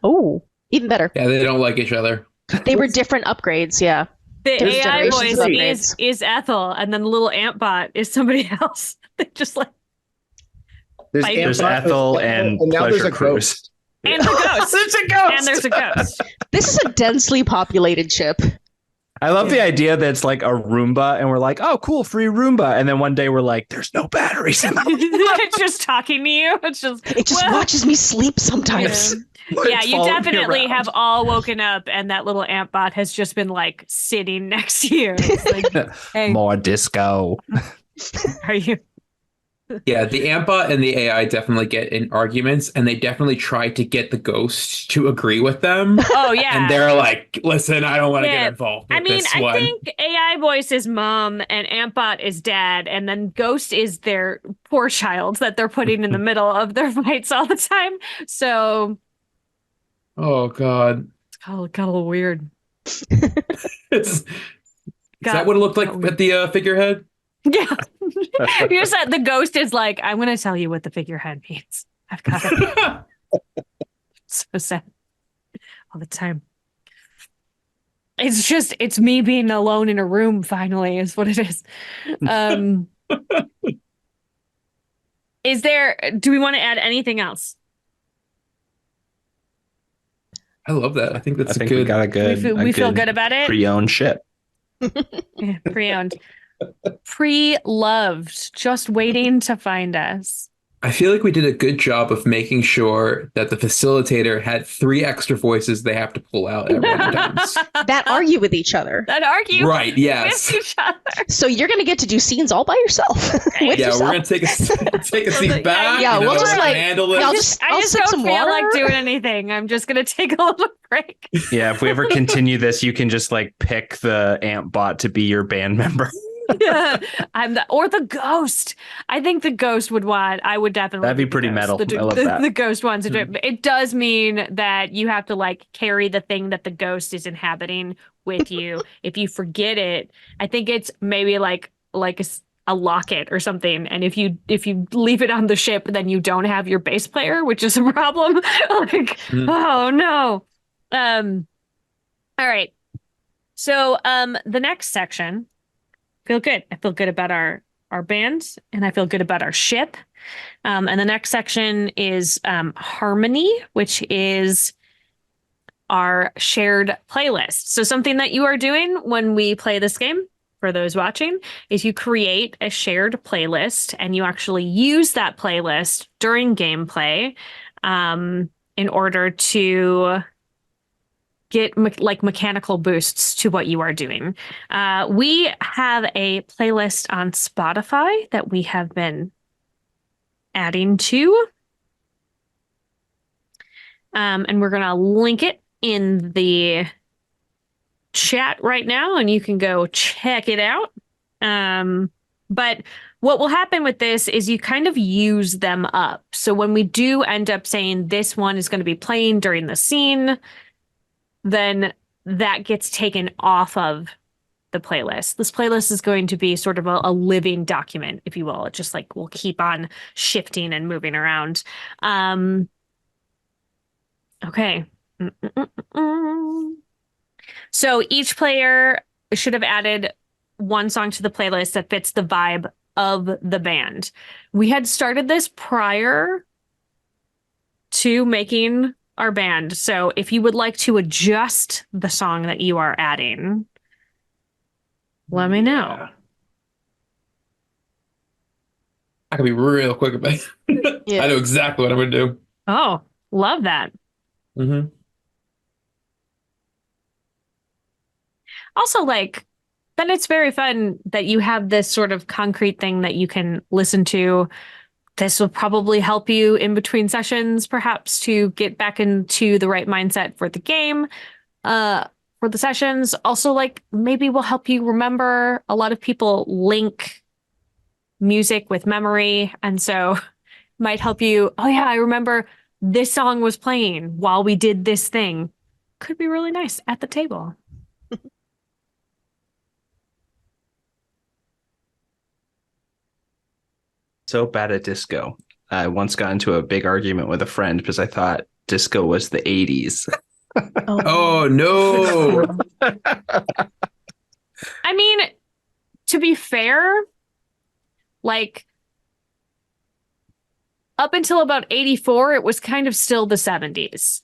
Oh, even better. Yeah, they don't like each other. They were different upgrades, yeah. The There's AI generations voice of upgrades. is Ethel, and then the little ant bot is somebody else. They just like There's, Fighting. There's Ant-Bot, Ethel and now there's Pleasure a Cruise. ghost. and the ghost. There's a ghost. And there's a ghost. This is a densely populated ship. I love the idea that it's like a Roomba, and we're like, oh, cool, free Roomba. And then one day we're like, there's no batteries in them. It's just talking to you. It's just It just well, watches me sleep sometimes. yeah, you following me definitely around. have all woken up, and that little ant bot has just been like sitting next to you. It's like, hey, More disco. are you? Yeah, the Ampbot and the AI definitely get in arguments, and they definitely try to get the ghost to agree with them. Oh yeah, And they're like, listen, I don't want to Yeah, get involved with I mean, this I one. think AI voice is mom and Antbot is dad, and then Ghost is their poor child that they're putting in the middle of their fights all the time. So Oh, God. it's got a little weird. Is that what it looked like at the figurehead? Yeah. You said the ghost is like, I'm going to tell you what the figurehead means. I've got it. So sad all the time. It's me being alone in a room finally is what it is. Do we want to add anything else? I love that. I think that's I think good. we got a good. We feel good about it. Pre-owned ship. Yeah, pre-owned. Pre-loved. Just waiting to find us. I feel like we did a good job of making sure that the facilitator had 3 extra voices they have to pull out at random times. That argue with each other. That argue Right, yes. with each other. So you're going to get to do scenes all by yourself. With Yeah, yourself. we're going to take a seat back. Yeah, you know, we'll just, like, handle it. I'll I just just sip don't some feel water. like doing anything. I'm just gonna take a little break. Yeah, if we ever continue this, you can just like pick the ant bot to be your band member. Yeah, or the ghost. I think the ghost would want. I would definitely. That'd be pick the pretty ghost. metal. The, I love the, that. the ghost wants to do it. It does mean that you have to like carry the thing that the ghost is inhabiting with you. If you forget it, I think it's maybe like a locket or something. And if you leave it on the ship, then you don't have your bass player, which is a problem. Like, oh no. All right. So the next section. Feel good. I feel good about our band, and I feel good about our ship. And the next section is Harmony, which is our shared playlist. So something that you are doing when we play this game for those watching is you create a shared playlist and you actually use that playlist during gameplay in order to get mechanical boosts to what you are doing. We have a playlist on Spotify that we have been adding to. And we're going to link it in the chat right now, and you can go check it out. But what will happen with this is you kind of use them up. So when we do end up saying this one is going to be playing during the scene, then that gets taken off of the playlist. This playlist is going to be sort of a living document, if you will. It just like will keep on shifting and moving around. Okay. So each player should have added one song to the playlist that fits the vibe of the band. We had started this prior to making our band. So if you would like to adjust the song that you are adding, let me know. I can be real quick about it. Yeah. I know exactly what I'm going to do. Oh, love that. Mm-hmm. Also, like, then it's very fun that you have this sort of concrete thing that you can listen to. This will probably help you in between sessions, perhaps, to get back into the right mindset for the game, for the sessions. Also, like, maybe will help you remember. A lot of people link music with memory, and so might help you. Oh yeah, I remember this song was playing while we did this thing. Could be really nice at the table. So bad at disco. I once got into a big argument with a friend because I thought disco was the 80s. Oh, no. I mean, to be fair, like up until about 84, it was kind of still the 70s.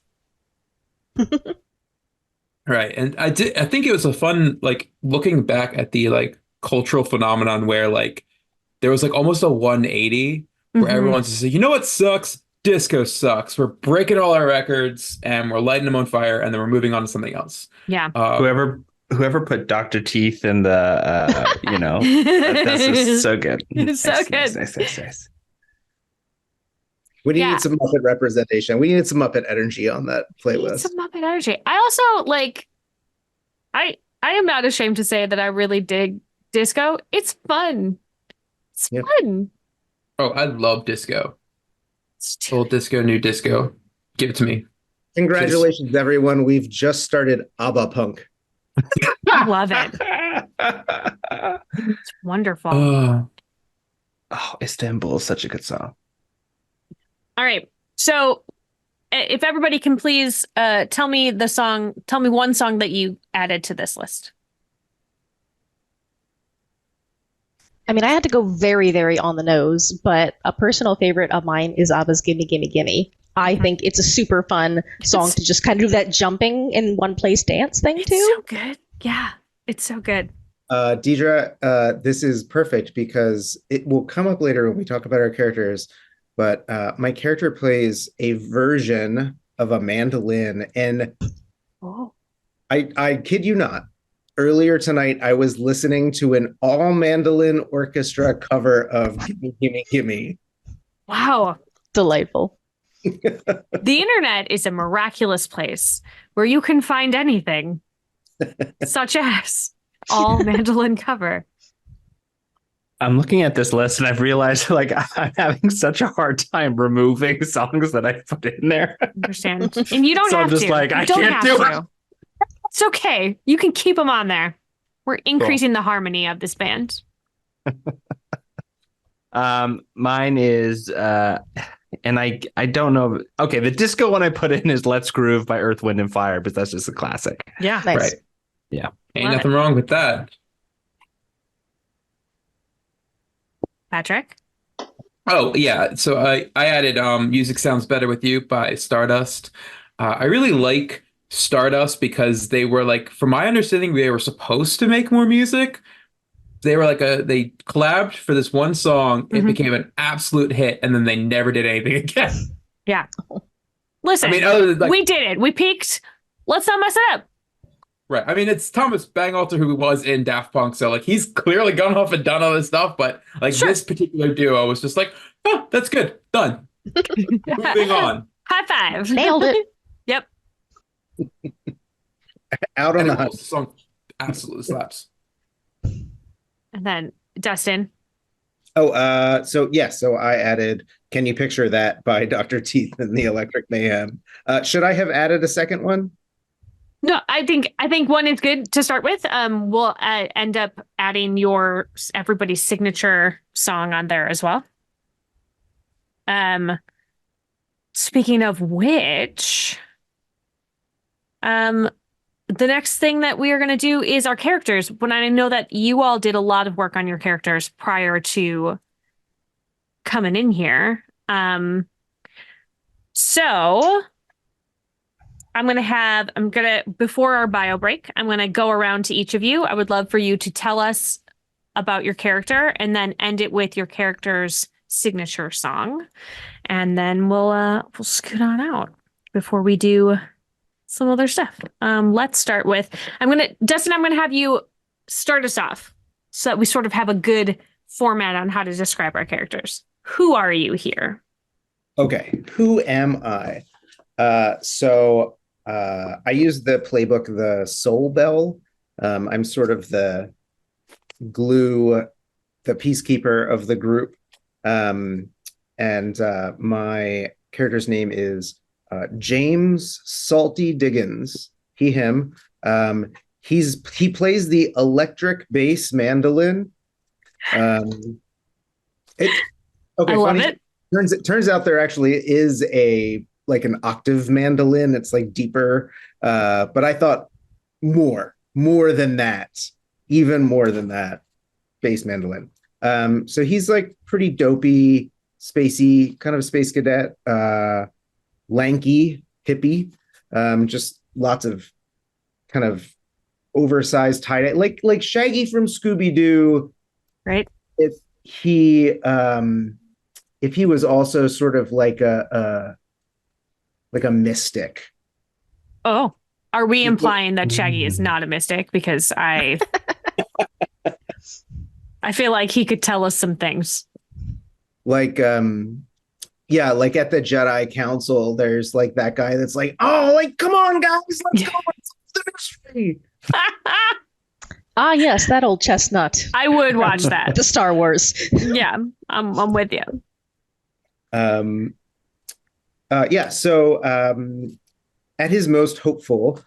Right. And I think it was a fun, like, looking back at the like cultural phenomenon where like there was like almost a 180 where everyone's just like, you know what sucks? Disco sucks. We're breaking all our records and we're lighting them on fire and then we're moving on to something else. Yeah. Whoever put Dr. Teeth in the, that's just so good. It's so good. Nice. We needed some Muppet representation. We needed some Muppet energy on that playlist. Some Muppet energy. I also like. I am not ashamed to say that I really dig disco. It's fun. It's fun. Oh, I love disco. Old disco, new disco. Give it to me. Congratulations, everyone. We've just started ABBA Punk. I love it. It's wonderful. Oh, Istanbul is such a good song. All right. So if everybody can please tell me one song that you added to this list. I mean, I had to go very, very on the nose, but a personal favorite of mine is ABBA's Gimme Gimme Gimme. I think it's a super fun song to just kind of do that jumping in one place dance thing too. It's so good. Yeah, it's so good. Deidre, this is perfect because it will come up later when we talk about our characters, but my character plays a version of a mandolin, and I kid you not, earlier tonight I was listening to an all mandolin orchestra cover of Gimme Gimme Gimme. Wow. Delightful. The internet is a miraculous place where you can find anything, such as all mandolin cover. I'm looking at this list and I've realized like I'm having such a hard time removing songs that I put in there. Understand. And you don't So have I'm just to. like, You I don't can't have do to. it. It's okay. You can keep them on there. We're increasing the harmony of this band. Mine is and I don't know. Okay, the disco one I put in is Let's Groove by Earth, Wind and Fire, but that's just a classic. Yeah. Nice. Right. Yeah. Ain't Love nothing wrong with that. Patrick? Oh, yeah. So I added Music Sounds Better With You by Stardust. I really like Stardust because they were like, from my understanding, they were supposed to make more music, they were they collabed for this one song. It Mhm. became an absolute hit, and then they never did anything again. Yeah. Listen, I mean, other than we did it. We peaked. Let's not mess it up. right. I mean, it's Thomas Bangalter who was in Daft Punk, so he's clearly gone off and done all this stuff. But Sure. this particular duo was just oh, that's good, done, moving on. High five. Nailed it. Yep. Out on And the of hunt. course, the song absolutely slaps. And then Dustin. Oh, so I added "Can You Picture That" by Dr. Teeth and the Electric Mayhem. Should I have added a second one? No, I think one is good to start with. We'll end up adding everybody's signature song on there as well. Speaking of which, the next thing that we are going to do is our characters. When I know that you all did a lot of work on your characters prior to coming in here. So before our bio break, I'm going to go around to each of you. I would love for you to tell us about your character and then end it with your character's signature song. And then we'll scoot on out before we do some other stuff. Let's start with, Dustin, I'm going to have you start us off so that we sort of have a good format on how to describe our characters. Who are you here? Okay, who am I? So I use the playbook, the Soul Bell. I'm sort of the glue, the peacekeeper of the group. And my character's name is James Salty Diggins. He, him. He plays the electric bass mandolin. Okay, I love it. Turns out there actually is an octave mandolin. It's deeper, but I thought more than that, even more than that, bass mandolin. So he's pretty dopey, spacey, kind of a space cadet, lanky, hippie, just lots of kind of oversized tie-dye, like Shaggy from Scooby-Doo. Right. If he was also sort of like a mystic. Oh, are we implying that Shaggy is not a mystic? Because I feel like he could tell us some things. Like at the Jedi Council, there's that guy that's come on, guys, let's go. It's the mystery. Yes, that old chestnut. I would watch that. The Star Wars. Yeah, I'm with you. So at his most hopeful,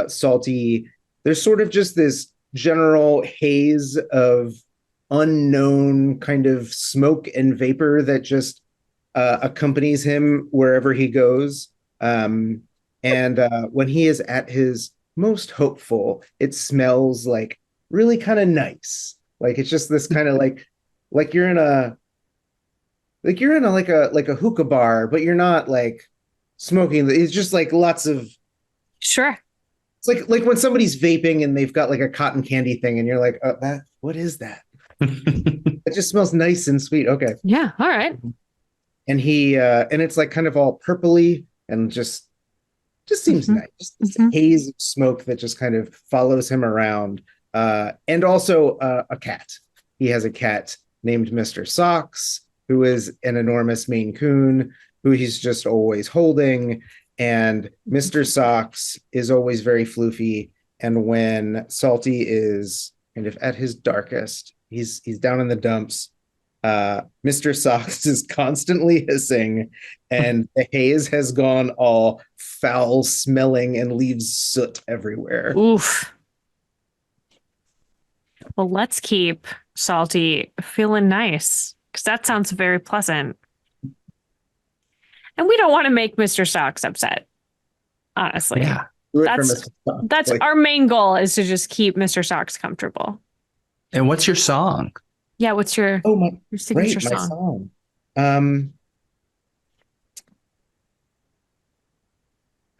Salty, there's sort of just this general haze of unknown kind of smoke and vapor that just accompanies him wherever he goes. And when he is at his most hopeful, it smells really kind of nice. It's just this kind of like you're in a hookah bar, but you're not smoking. It's just lots of. Sure. It's like when somebody's vaping and they've got a cotton candy thing, and you're like, oh, what is that? It just smells nice and sweet. Okay. Yeah. All right. And he and it's kind of all purpley and just seems nice. Just this haze of smoke that just kind of follows him around. And also a cat. He has a cat named Mr. Socks, who is an enormous Maine Coon, who he's just always holding. And Mr. Socks is always very floofy. And when Salty is kind of at his darkest, he's down in the dumps, Mr. Socks is constantly hissing, and the haze has gone all foul smelling and leaves soot everywhere. Oof. Well, let's keep Salty feeling nice, because that sounds very pleasant. And we don't want to make Mr. Socks upset, honestly. Yeah. That's our main goal, is to just keep Mr. Socks comfortable. And what's your song? Yeah, what's your signature my song? I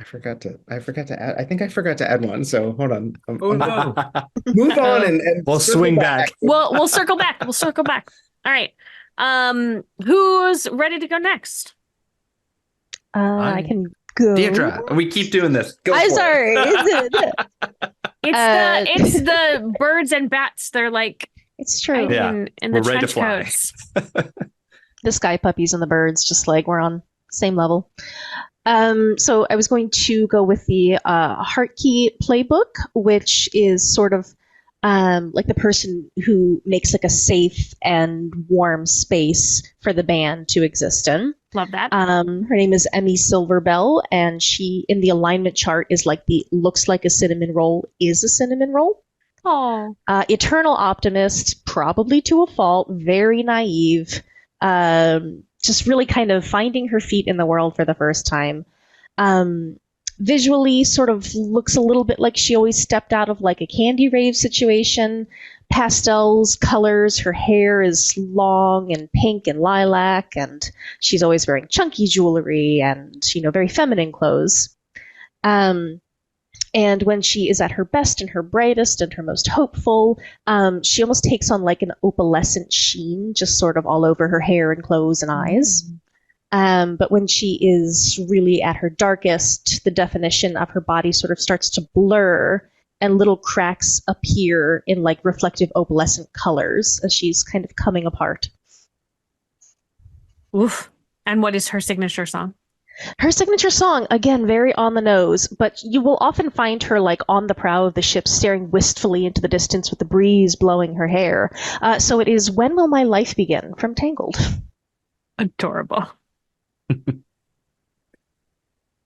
I forgot to add. I think I forgot to add one. So hold on. Oh no. Move on and We'll circle swing back. We'll circle back. We'll circle back. All right. Who's ready to go next? I can go. Deirdre, we keep doing this. Go I'm for it. sorry. It's the birds and bats. They're like It's true. Yeah, in we're the ready to trench fly. coats. The sky puppies and the birds, just like we're on same level. So I was going to go with the Heartkey playbook, which is sort of like the person who makes like a safe and warm space for the band to exist in. Love that. Her name is Emmy Silverbell, and she in the alignment chart is like the looks like a cinnamon roll is a cinnamon roll. Oh, Eternal optimist, probably to a fault, very naive, just really kind of finding her feet in the world for the first time. Visually sort of looks a little bit like she always stepped out of like a candy rave situation. Pastels, colors, her hair is long and pink and lilac, and she's always wearing chunky jewelry and, very feminine clothes. And when she is at her best and her brightest and her most hopeful, she almost takes on like an opalescent sheen just sort of all over her hair and clothes and eyes. But when she is really at her darkest, the definition of her body sort of starts to blur and little cracks appear in like reflective opalescent colors as she's kind of coming apart. oof. And what is her signature song? Her signature song, again, very on the nose, but you will often find her like on the prow of the ship staring wistfully into the distance with the breeze blowing her hair. So it is When Will My Life Begin from Tangled. Adorable.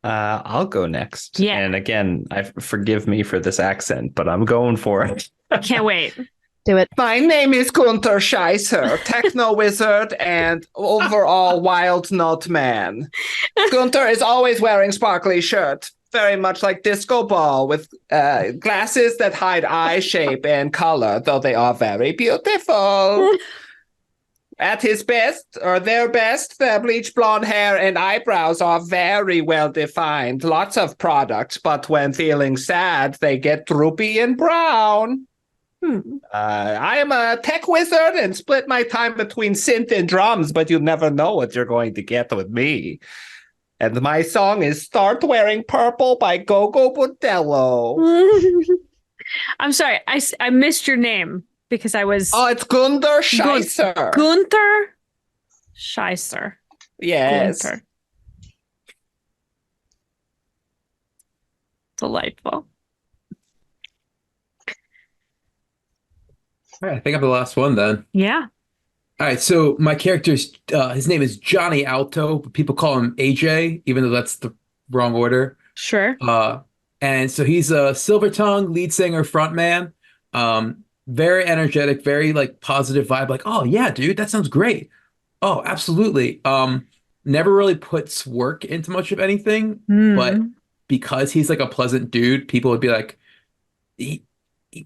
I'll go next. Yeah. And again, forgive me for this accent, but I'm going for it. Can't wait. Do it. My name is Gunther Scheisser, techno wizard and overall wild nut man. Gunther is always wearing sparkly shirt, very much like Disco Ball, with glasses that hide eye shape and color, though they are very beautiful. At his best, or their best, their bleach blonde hair and eyebrows are very well defined. Lots of products, but when feeling sad, they get droopy and brown. I am a tech wizard and split my time between synth and drums, but you never know what you're going to get with me. And my song is Start Wearing Purple by Gogo Bordello. I'm sorry. I missed your name because I was... Oh, it's Gunther Scheisser. Gunther Scheisser. Yes. Gunther. Delightful. All right, I think I'm the last one then. Yeah. All right, so my character's his name is Johnny Alto, but people call him AJ, even though that's the wrong order. Sure. And so he's a silver tongue lead singer, frontman. Very energetic, very like positive vibe. Like, oh yeah, dude, that sounds great. Oh, absolutely. Never really puts work into much of anything, but because he's like a pleasant dude, people would be like,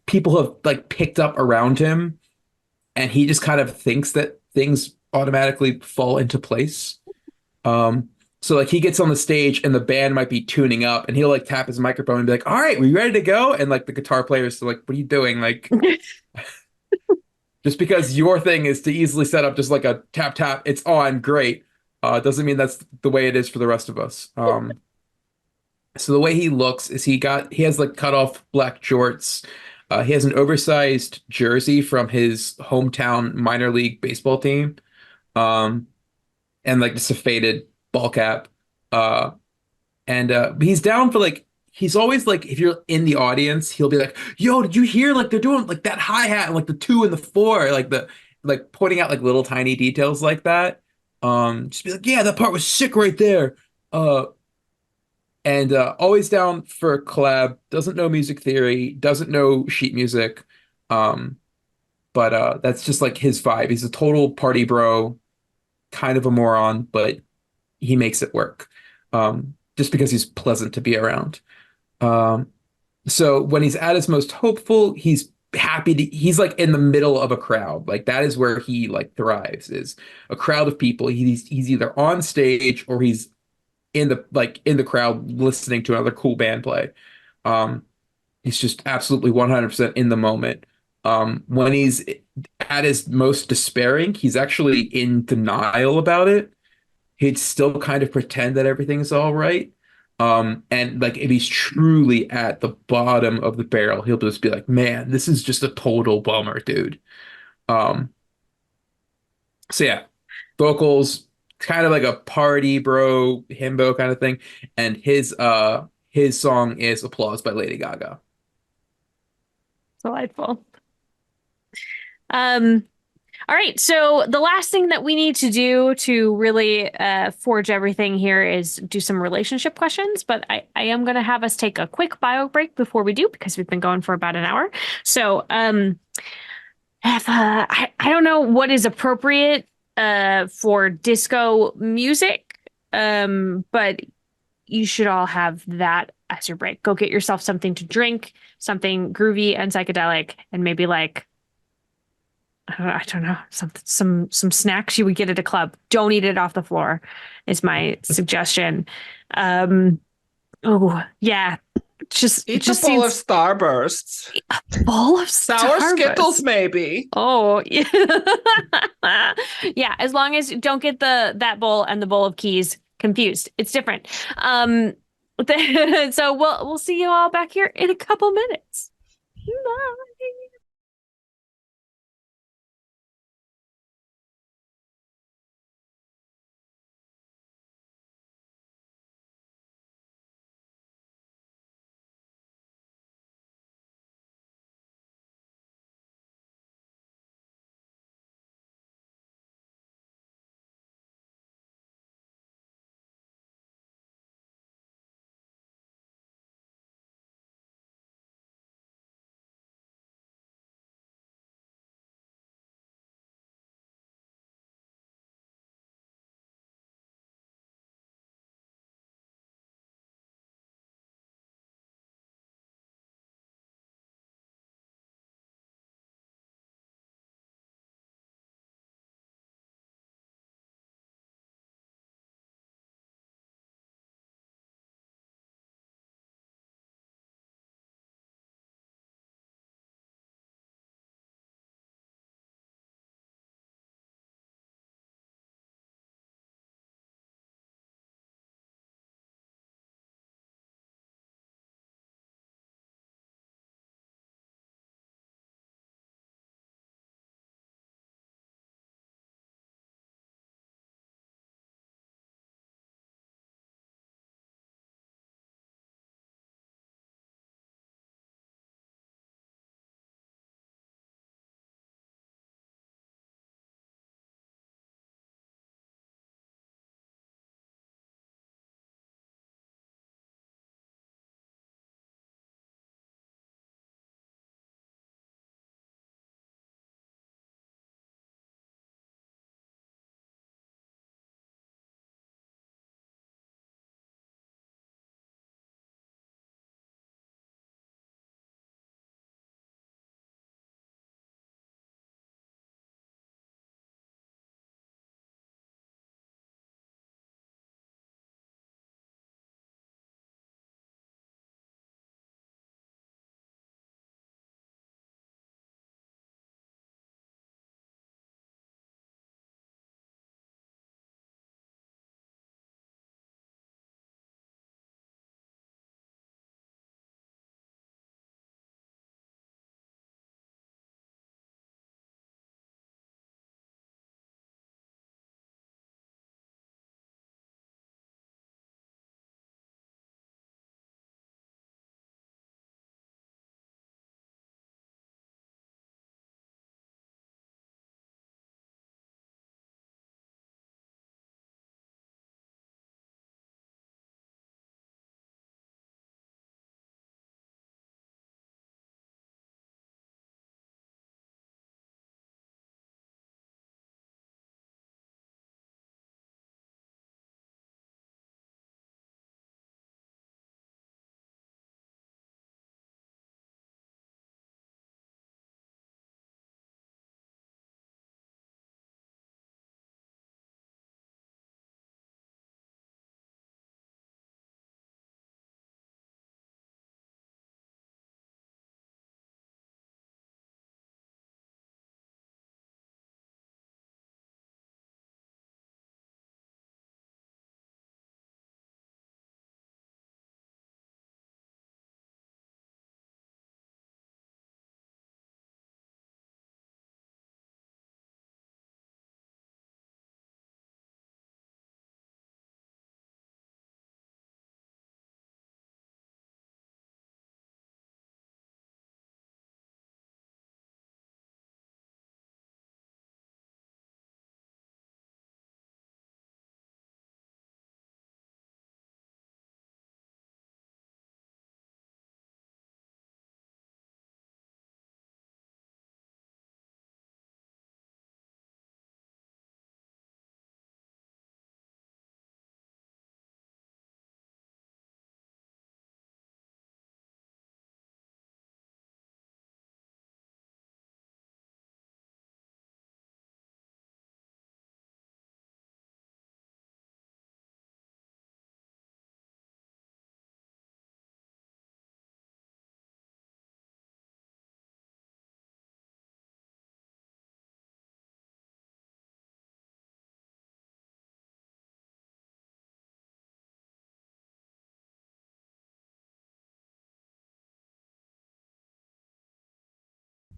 people have like picked up around him, and he just kind of thinks that things automatically fall into place. So like he gets on the stage and the band might be tuning up, and he'll like tap his microphone and be like, all right, we ready to go? And like the guitar players are like, what are you doing? Like, just because your thing is to easily set up just like a tap, tap, it's on, great. Doesn't mean that's the way it is for the rest of us. So the way he looks is he has like cut off black jorts. He has an oversized jersey from his hometown minor league baseball team. And like just a faded ball cap. And he's down for like, he's always like, if you're in the audience, he'll be like, yo, did you hear like they're doing like that hi-hat and like the 2 and the 4, like pointing out like little tiny details like that. Just be like, yeah, that part was sick right there. And always down for a collab, doesn't know music theory, doesn't know sheet music. But that's just like his vibe. He's a total party bro, kind of a moron, but he makes it work. Just because he's pleasant to be around. So when he's at his most hopeful, he's happy he's like in the middle of a crowd. Like that is where he like thrives, is a crowd of people. He's either on stage or he's in the crowd listening to another cool band play. Um, he's just absolutely 100% in the moment. When he's at his most despairing, he's actually in denial about it. He'd still kind of pretend that everything's all right. And like if he's truly at the bottom of the barrel, he'll just be like, "Man, this is just a total bummer, dude." Um, so yeah, vocals, kind of like a party bro himbo kind of thing. And his song is Applause by Lady Gaga. Delightful. Um, all right. So the last thing that we need to do to really forge everything here is do some relationship questions. But I am going to have us take a quick bio break before we do because we've been going for about an hour. So I don't know what is appropriate for disco music, but you should all have that as your break. Go get yourself something to drink, something groovy and psychedelic, and maybe like I don't know, some snacks you would get at a club. Don't eat it off the floor, is my suggestion. Oh yeah, Eat just a bowl of seems Starbursts. bowl of Sour Starburst. Skittles, maybe. Oh yeah, yeah. As long as you don't get that bowl and the bowl of keys confused, it's different. So we'll see you all back here in a couple minutes. Bye.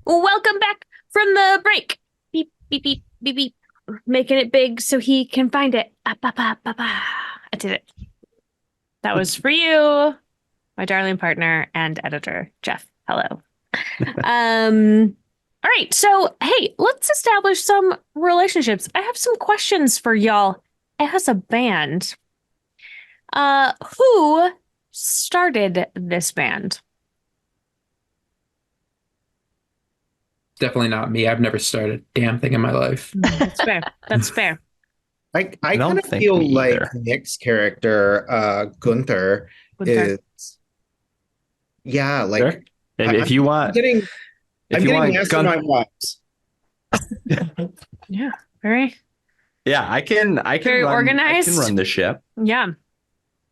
Welcome back from the break. Beep, beep, beep, beep, beep. Making it big so he can find it. Ah, ba, ba, ba, ba. I did it. That was for you, my darling partner and editor, Jeff. Hello. All right. So, hey, let's establish some relationships. I have some questions for y'all as a band. Who started this band? Definitely not me. I've never started a damn thing in my life. That's fair. That's fair. I don't kind of think feel me like either. Nick's character, Gunther, Gunther. is yeah, like Sure. If you want, I'm if you getting want mastermind vibes. Yeah. Very, yeah, I can very run, organized. I can run the ship. Yeah.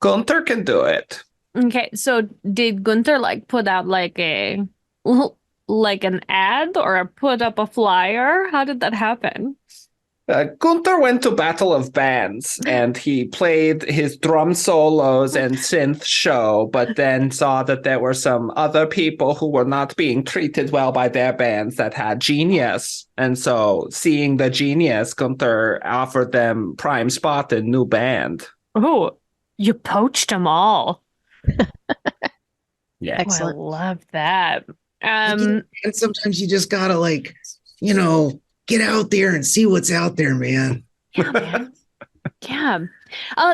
Gunther can do it. Okay. So did Gunther like put out like like an ad or put up a flyer? How did that happen? Gunther went to Battle of Bands and he played his drum solos and synth show, but then saw that there were some other people who were not being treated well by their bands that had genius. And so, seeing the genius, Gunther offered them prime spot in new band. Oh, you poached them all. Yeah. Excellent. Oh, I love that. And sometimes you just gotta get out there and see what's out there, man. Yeah, man. Yeah.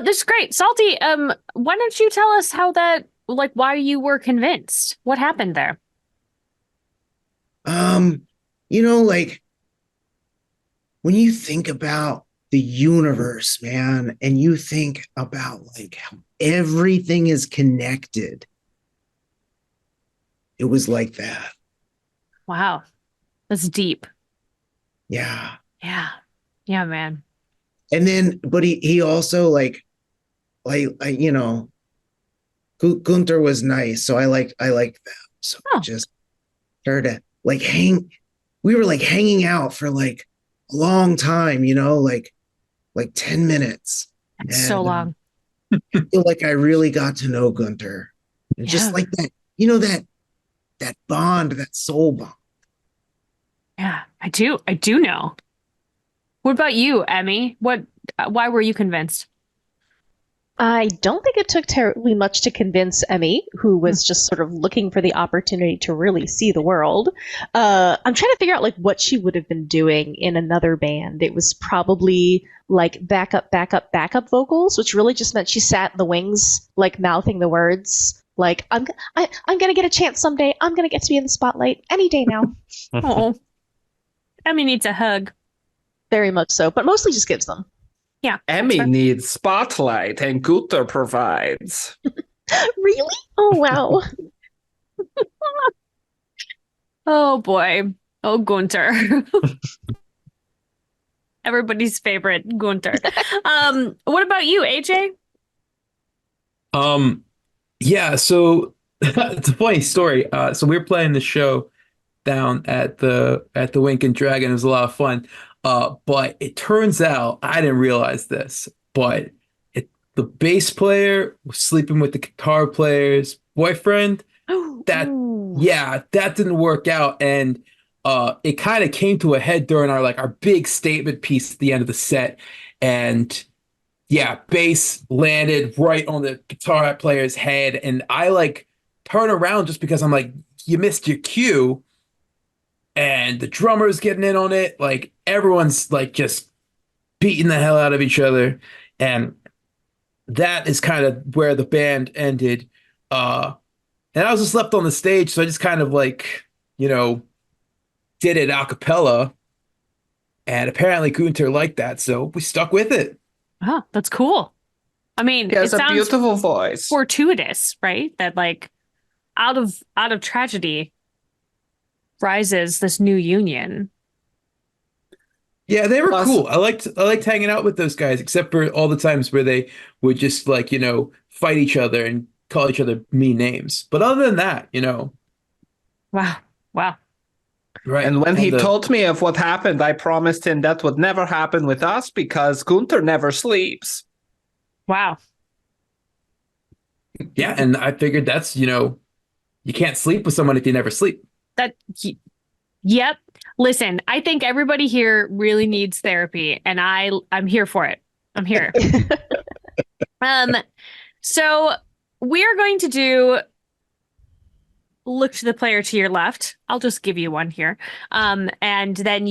This is great. Salty, why don't you tell us how that, like, why you were convinced? What happened there? Like when you think about the universe, man, and you think about like how everything is connected, it was like that. Wow. That's deep. Yeah. Yeah. Yeah, man. And then, but he also Gunther was nice, so I liked that. So Oh. just started to we were like hanging out for like a long time, like 10 minutes. That's so long. I feel like I really got to know Gunther. And just Yeah. like that bond, that soul bond. Yeah, I do know. What about you, Emmy? Why were you convinced? I don't think it took terribly much to convince Emmy, who was just sort of looking for the opportunity to really see the world. I'm trying to figure out like what she would have been doing in another band. It was probably like backup vocals, which really just meant she sat in the wings, like mouthing the words, like I'm gonna get a chance someday. I'm gonna get to be in the spotlight any day now. Oh, Emmy needs a hug. Very much so, but mostly just gives them. Yeah. Emmy needs spotlight and Gunther provides. Really? Oh wow. Oh boy. Oh, Gunther. Everybody's favorite, Gunther. What about you, AJ? Yeah, so it's a funny story. So we were playing the show down at the Wink and Dragon. It was a lot of fun. But it turns out I didn't realize this, but the bass player was sleeping with the guitar player's boyfriend. That Ooh. Yeah, that didn't work out, and it kind of came to a head during our big statement piece at the end of the set, and yeah, bass landed right on the guitar player's head, and I like turn around just because I'm like, you missed your cue, and the drummer's getting in on it, like everyone's like just beating the hell out of each other, and that is kind of where the band ended. And I was just left on the stage, so I just kind of like, did it a cappella, and apparently Gunter liked that, so we stuck with it. Oh, that's cool. I mean, He has it a sounds beautiful voice. fortuitous, right? That like out of tragedy rises this new union. Yeah, they were Plus- cool. I liked hanging out with those guys, except for all the times where they would just like, fight each other and call each other mean names. But other than that, Wow. Wow. right. And when he told me of what happened, I promised him that would never happen with us because Gunther never sleeps. Wow. Yeah, and I figured that's, you can't sleep with someone if you never sleep. That Yep. Listen, I think everybody here really needs therapy, and I'm here for it. I'm here. Um, so we are going to do look to the player to your left. I'll just give you one here. And then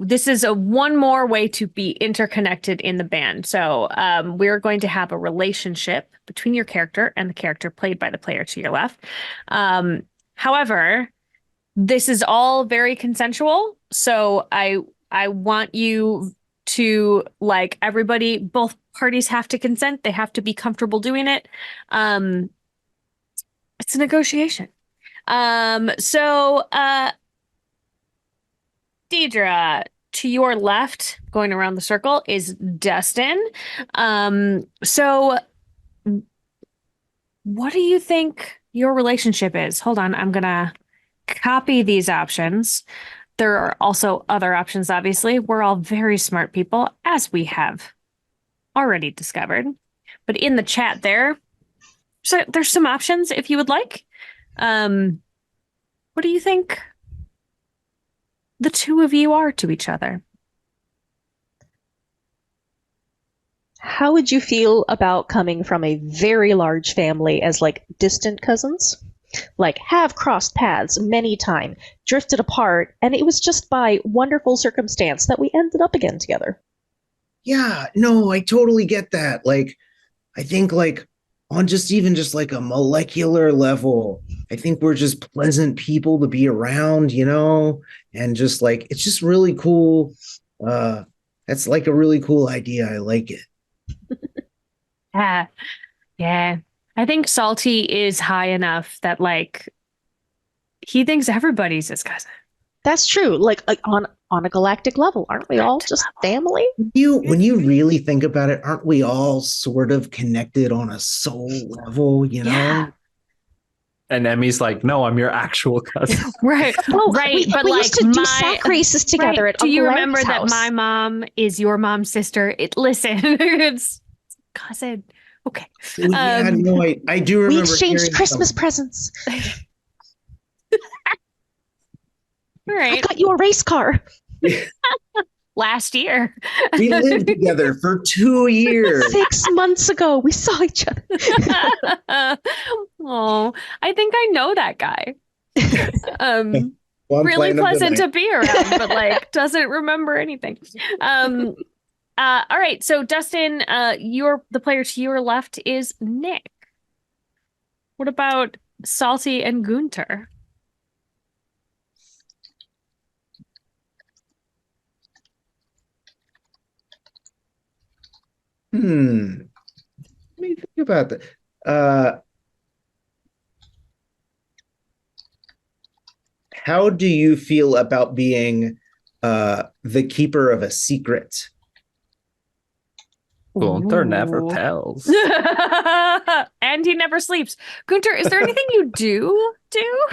this is one more way to be interconnected in the band. So we're going to have a relationship between your character and the character played by the player to your left. However, this is all very consensual. So I want you to, like, everybody, both parties have to consent. They have to be comfortable doing it. It's a negotiation. So Deidre, to your left, going around the circle, is Dustin. So what do you think your relationship is? Hold on, I'm gonna copy these options. There are also other options, obviously. We're all very smart people, as we have already discovered. But in the chat there's some options if you would like. What do you think the two of you are to each other? How would you feel about coming from a very large family as like distant cousins? Like have crossed paths many times, drifted apart, and it was just by wonderful circumstance that we ended up again together. Yeah, no, I totally get that. Like, I think like on just even just like a molecular level, I think we're just pleasant people to be around, and just like it's just really cool. That's like a really cool idea. I like it. Yeah. I think Salty is high enough that, like, he thinks everybody's his cousin. That's true. Like on a galactic level, aren't we all just family? When you really think about it, aren't we all sort of connected on a soul level, Yeah. And Emmy's like, no, I'm your actual cousin. Right. Oh, right. But we used to do sack races together right. at Do you Uncle remember Eric's that house. my mom is your mom's sister? Listen, it's cousin. Okay. Yeah, no, I do remember. We exchanged hearing Christmas something. presents. All I right. got you a race car. Last year. We lived together for 2 years. 6 months ago, we saw each other. Oh, I think I know that guy. Well, I'm Really playing them pleasant tonight. to be around, but like doesn't remember anything. All right. So Dustin, the player to your left is Nick. What about Salty and Gunter? Let me think about that. How do you feel about being the keeper of a secret? Gunter never Ooh. tells. And he never sleeps. Gunter, is there anything you do?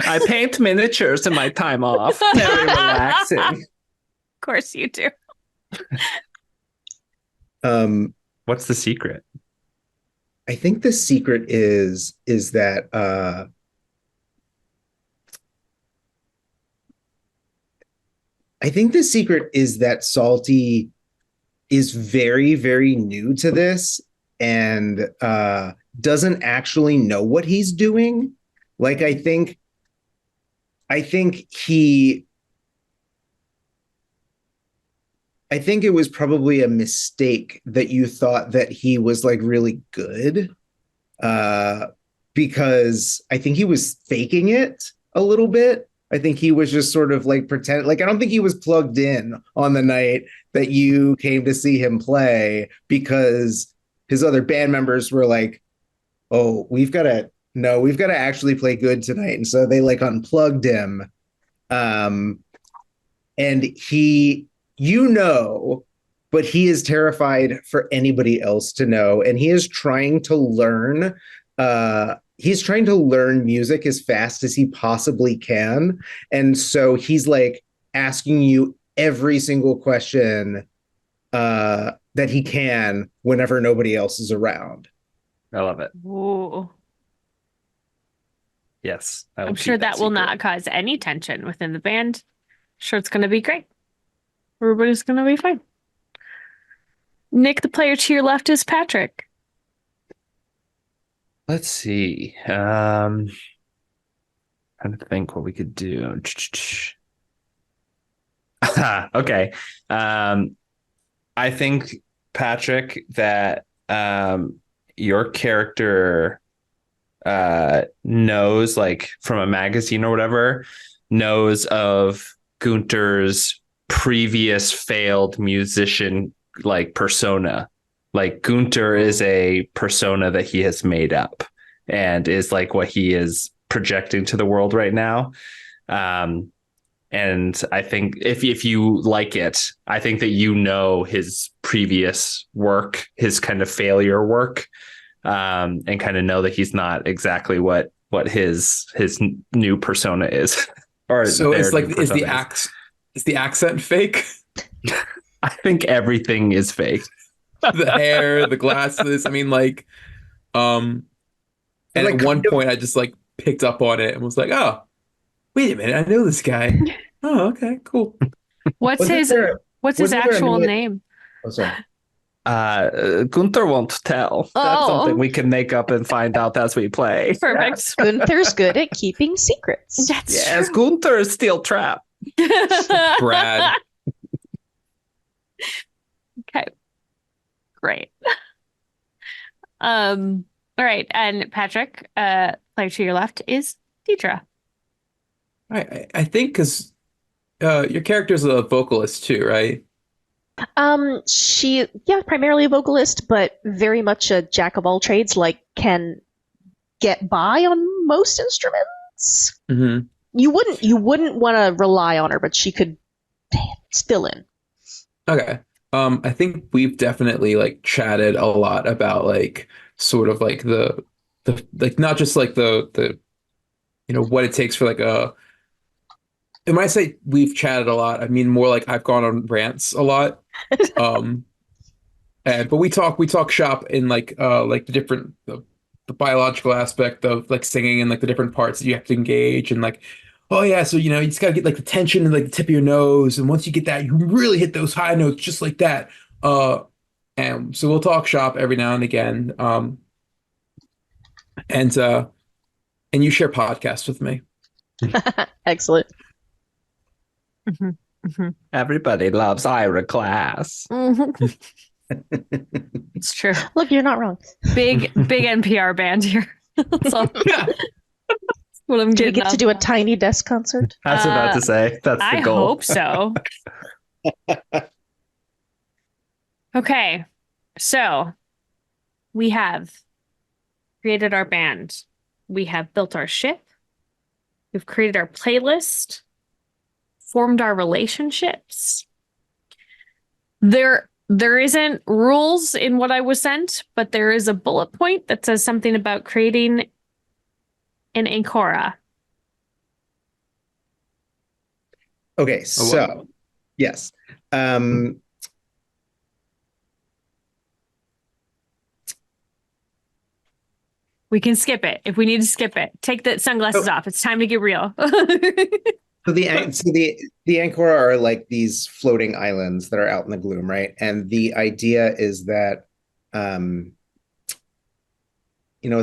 I paint miniatures in my time off. Very relaxing. Of course you do. What's the secret? I think the secret is that I think the secret is that Salty is very, very new to this and doesn't actually know what he's doing. Like, I think it was probably a mistake that you thought that he was like really good, because I think he was faking it a little bit. I think he was just sort of like pretend. Like, I don't think he was plugged in on the night that you came to see him play, because his other band members were like, "Oh, we've got to actually play good tonight," and so they like unplugged him. And he, but he is terrified for anybody else to know, and he is trying to learn. He's trying to learn music as fast as he possibly can, and so he's like asking you every single question that he can whenever nobody else is around. I love it. Ooh. Yes. I'm sure that will not cause any tension within the band. Sure, it's going to be great. Everybody's going to be fine. Nick, the player to your left is Patrick. Let's see. Trying to think what we could do. Okay. I think, Patrick, that your character knows, like from a magazine or whatever, knows of Gunter's previous failed musician like persona. Like Gunter is a persona that he has made up and is like what he is projecting to the world right now. And I think if you like it, I think that you know his previous work, his kind of failure work, and kind of know that he's not exactly what his new persona is. Or So it's like, is the persona accent fake? I think everything is fake. The hair, the glasses. I mean, like, and Like, at one point I just like picked up on it and was like, oh, wait a minute, I know this guy. Oh, okay, cool. What's Wasn't his there- what's his wasn't there a actual minute- name? Oh, sorry. Gunther won't tell. That's Oh. something we can make up and find out as we play. Perfect. Gunther's good at keeping secrets. That's Yes, Gunther is still trapped. true. Brad. Okay. Great. All right, and Patrick, player to your left is Deidre. I think because your character's a vocalist too, right? She, primarily a vocalist, but very much a jack of all trades, like can get by on most instruments. Mm-hmm. You wouldn't want to rely on her, but she could fill in. Okay. I think we've definitely like chatted a lot about like sort of like the like not just like the what it takes for like a. And when I say we've chatted a lot, I mean more like I've gone on rants a lot. But we talk shop in like the biological aspect of like singing and like the different parts that you have to engage and like, oh yeah, so you just gotta get like the tension in like the tip of your nose, and once you get that, you really hit those high notes just like that. And so we'll talk shop every now and again. And you share podcasts with me. Excellent. Everybody loves Ira Class. It's true. Look, you're not wrong. Big NPR band here. That's all. Yeah. What I'm Do we getting get to up. do a tiny desk concert? I was about to say that's the I goal. hope so. Okay, so we have created our band. We have built our ship. We've created our playlist, formed our relationships. There isn't rules in what I was sent, but there is a bullet point that says something about creating an Ancora. Okay, so wow. yes. We can skip it if we need to skip it. Take the sunglasses off. It's time to get real. So the Ancora are like these floating islands that are out in the gloom, right? And the idea is that, at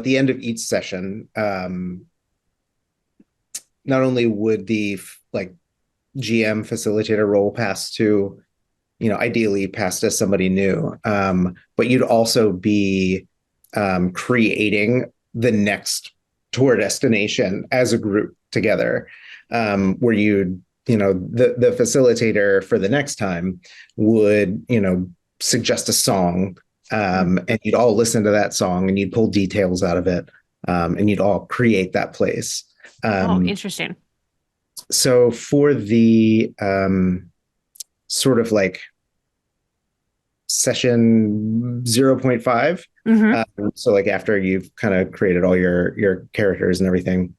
the end of each session, not only would the like GM facilitator role pass to, ideally pass to somebody new, but you'd also be creating the next tour destination as a group together. Where the facilitator for the next time would, suggest a song, and you'd all listen to that song and you'd pull details out of it, and you'd all create that place. Interesting. So for the sort of like session 0.5, so like after you've kind of created all your characters and everything,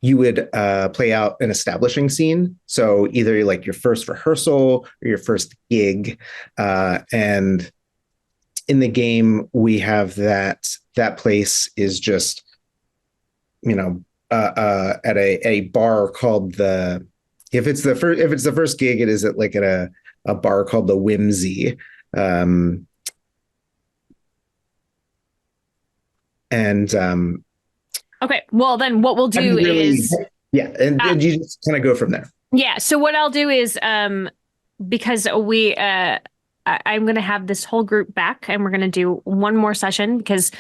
you would play out an establishing scene. So either like your first rehearsal or your first gig. And in the game, we have that place is just, at a bar called the if it's the first gig, it is at like at a bar called the Whimsy. And Okay. Well, then what we'll do is and you just kind of go from there. Yeah. So what I'll do is because I'm going to have this whole group back and we're going to do one more session because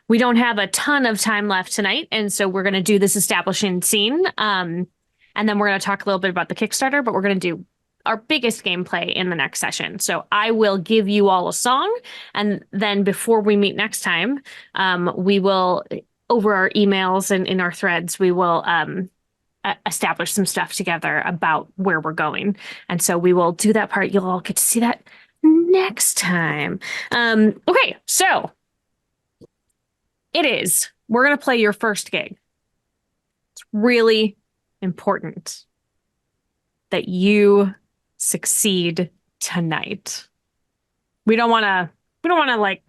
we don't have a ton of time left tonight. And so we're going to do this establishing scene. And then we're going to talk a little bit about the Kickstarter, but we're going to do our biggest gameplay in the next session. So I will give you all a song. And then before we meet next time, we will, over our emails and in our threads, we will establish some stuff together about where we're going. And so we will do that part. You'll all get to see that next time. Okay, so we're going to play your first gig. It's really important that you succeed tonight. We don't want to like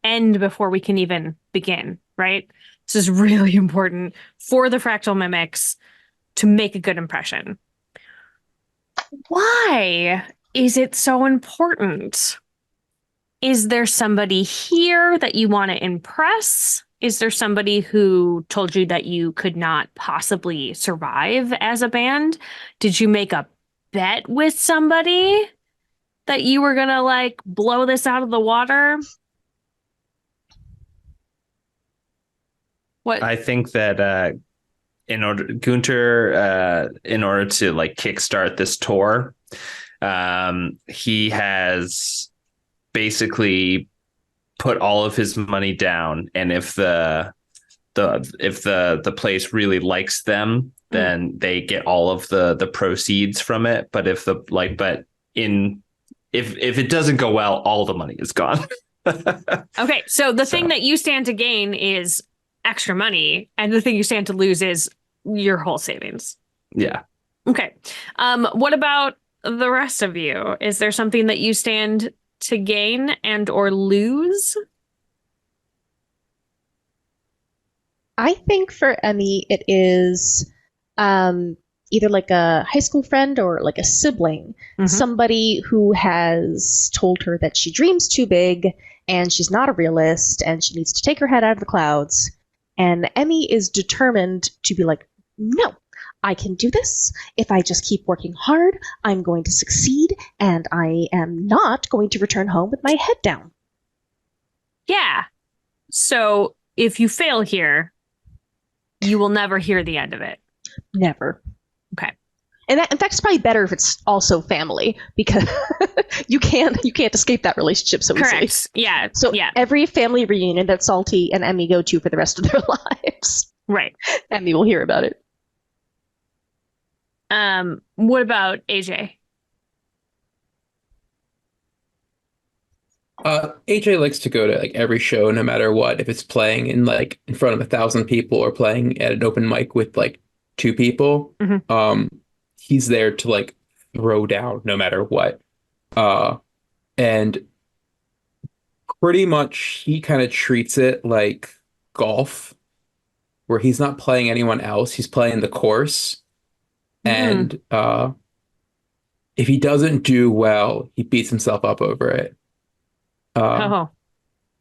end before we can even begin, right? This is really important for the fractal mimics to make a good impression. Why is it so important? Is there somebody here that you want to impress? Is there somebody who told you that you could not possibly survive as a band? Did you make a bet with somebody that you were going to like blow this out of the water? What? I think that in order to like kickstart this tour, he has basically put all of his money down, and if the place really likes them, then they get all of the proceeds from it. But if it doesn't go well, all the money is gone. Okay, so the thing that you stand to gain is extra money, and the thing you stand to lose is your whole savings. Yeah. Okay. What about the rest of you? Is there something that you stand to gain and or lose? I think for Emmy, it is either like a high school friend or like a sibling, somebody who has told her that she dreams too big and she's not a realist and she needs to take her head out of the clouds. And Emmy is determined to be like, no, I can do this. If I just keep working hard, I'm going to succeed, and I am not going to return home with my head down. Yeah. So if you fail here, you will never hear the end of it. Never. Okay. And in fact, it's probably better if it's also family, because you can't escape that relationship so easily. Correct. Yeah. So yeah. Every family reunion that Salty and Emmy go to for the rest of their lives, Right. Emmy will hear about it. What about AJ? AJ likes to go to like every show, no matter what. If it's playing in like in front of 1,000 people or playing at an open mic with like 2 people, he's there to like throw down no matter what. And pretty much he kind of treats it like golf, where he's not playing anyone else, he's playing the course. And if he doesn't do well, he beats himself up over it.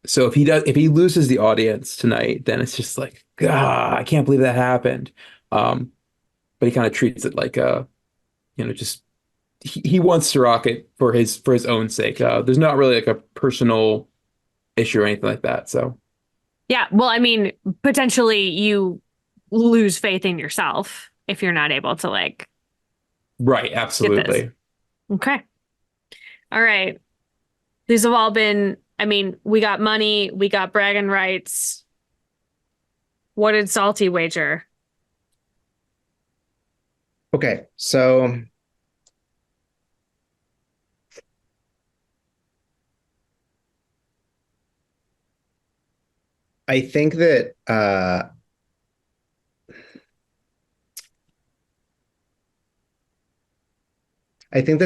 So if he loses the audience tonight, then it's just like, God, I can't believe that happened. But he kind of treats it like just he wants to rock it for his own sake. There's not really like a personal issue or anything like that. So yeah, well, I mean, potentially you lose faith in yourself if you're not able to like. Right, absolutely. Okay. All right. These have all been, I mean, we got money, we got bragging rights. What did Salty wager? Okay, so I think that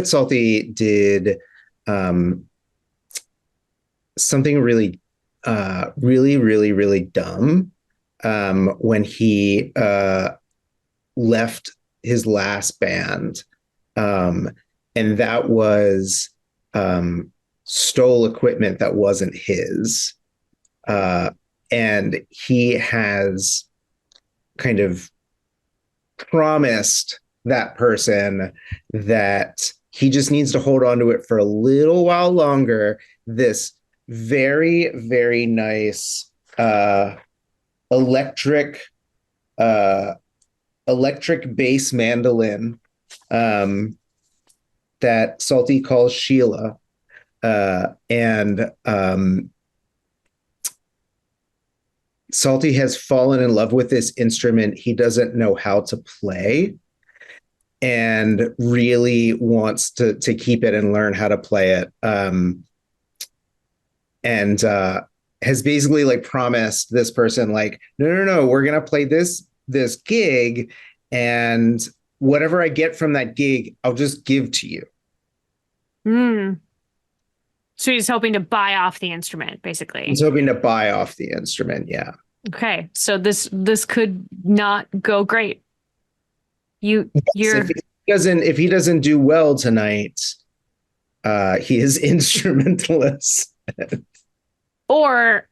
Salty did something really, really, really, really dumb when he left his last band. And that was stole equipment that wasn't his. And he has kind of promised that person that he just needs to hold on to it for a little while longer. This very, very nice electric bass mandolin that Salty calls Sheila. And Salty has fallen in love with this instrument he doesn't know how to play, and really wants to keep it and learn how to play it. And has basically like promised this person, like, no, we're gonna play this gig, and whatever I get from that gig, I'll just give to you. So he's hoping to buy off the instrument, basically. He's hoping to buy off the instrument, yeah. Okay, so this could not go great. If he doesn't do well tonight, he is instrumentalist. Or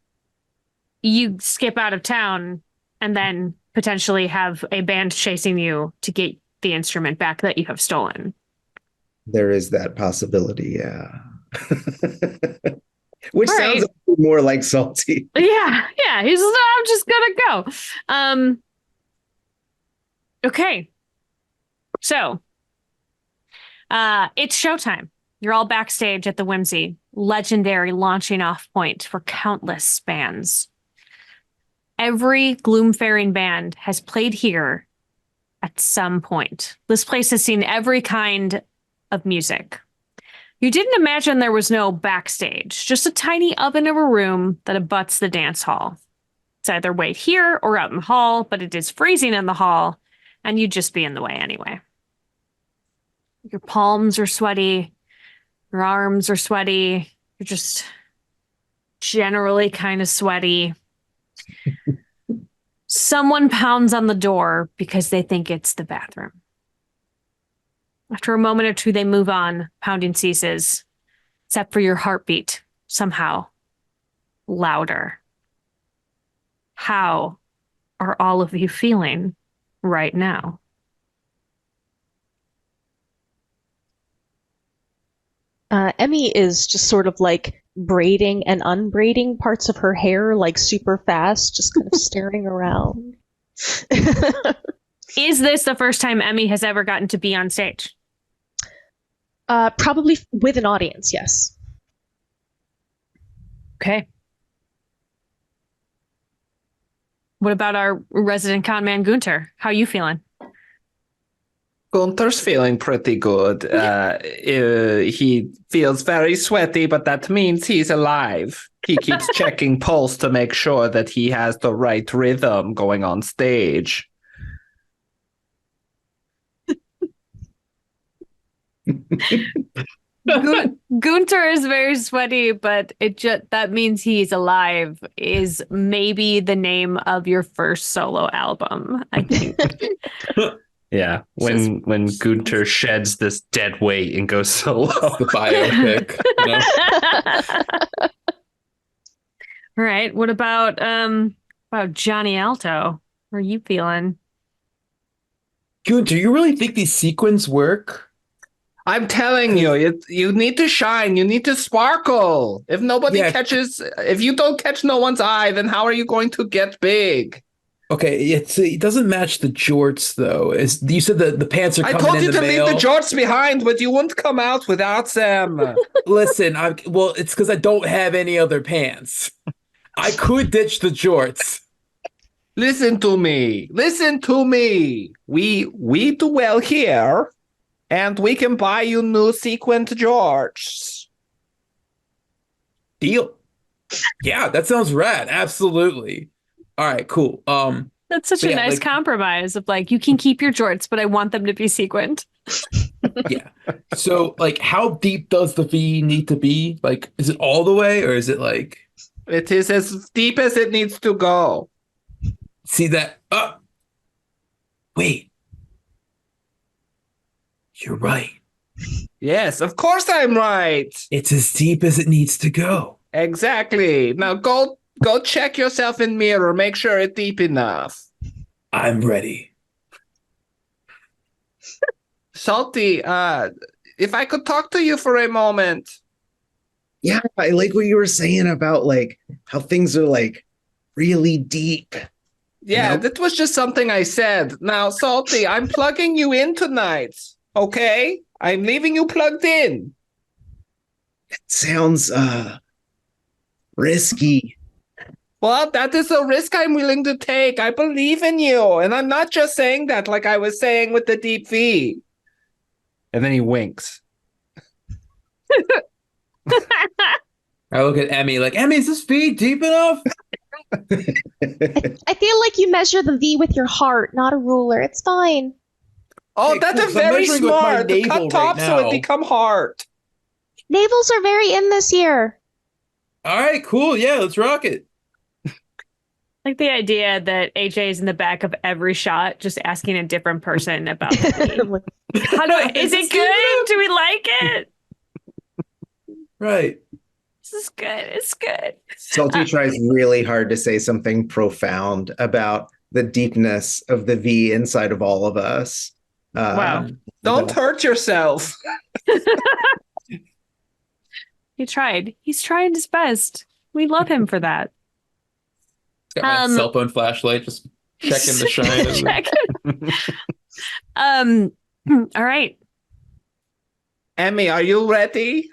you skip out of town and then potentially have a band chasing you to get the instrument back that you have stolen. There is that possibility, yeah. Which right. Sounds more like Salty. Yeah. He's I'm just gonna go. Okay. So it's showtime. You're all backstage at the Whimsy, legendary launching off point for countless spans. Every Gloomfaring band has played here at some point. This place has seen every kind of music. You didn't imagine there was no backstage, just a tiny oven of a room that abuts the dance hall. It's either wait here or out in the hall, but it is freezing in the hall, and you'd just be in the way anyway. Your palms are sweaty. Your arms are sweaty. You're just generally kind of sweaty. Someone pounds on the door because they think it's the bathroom. After a moment or two, they move on. Pounding ceases, except for your heartbeat, somehow louder. How are all of you feeling right now? Emmy is just sort of like braiding and unbraiding parts of her hair like super fast, just kind of staring around. Is this the first time Emmy has ever gotten to be on stage? Probably with an audience, yes. Okay. What about our resident con man, Gunter? How are you feeling? Gunter's feeling pretty good. He feels very sweaty, but that means he's alive. He keeps checking pulse to make sure that he has the right rhythm going on stage. Gunter is very sweaty, but that means he's alive is maybe the name of your first solo album, I think. Yeah, when Gunter sheds this dead weight and goes solo. The biopic. All right. What about Johnny Alto? How are you feeling? Gunter, you really think these sequins work? I'm telling you, you need to shine. You need to sparkle. If nobody catches, if you don't catch no one's eye, then how are you going to get big? Okay, it doesn't match the jorts though. You said the pants are coming in the mail. I told you to leave the jorts behind, but you wouldn't come out without them. Listen, it's because I don't have any other pants. I could ditch the jorts. Listen to me. We do well here, and we can buy you new sequined jorts. Deal. Yeah, that sounds rad. Absolutely. All right, cool. That's such a nice compromise of like, you can keep your jorts, but I want them to be sequined. Yeah. So like, how deep does the V need to be? Like, is it all the way or is it like? It is as deep as it needs to go. See that? Wait. You're right. Yes, of course I'm right. It's as deep as it needs to go. Exactly. Now go check yourself in mirror. Make sure it's deep enough. I'm ready. Salty, if I could talk to you for a moment. Yeah, I like what you were saying about like how things are like really deep. Yeah, You know? that was just something I said. Now, Salty, I'm plugging you in tonight. Okay? I'm leaving you plugged in. It sounds risky. Well, that is a risk I'm willing to take. I believe in you. And I'm not just saying that like I was saying with the deep V. And then he winks. I look at Emmy like, Emmy, is this feed deep enough? I feel like you measure the V with your heart, not a ruler. It's fine. Oh, Hey, that's cool, a 'cause I'm very measuring with my smart. To navel cut top right so it now. become hard. Navels are very in this year. All right, cool. Yeah, let's rock it. Like the idea that AJ is in the back of every shot, just asking a different person about the V. Is it good? Do we like it? Right. This is good. It's good. Salty tries really hard to say something profound about the deepness of the V inside of all of us. Wow. Don't hurt yourself. He tried. He's trying his best. We love him for that. Got my cell phone flashlight, just checking the shine. All right. Emmy, are you ready?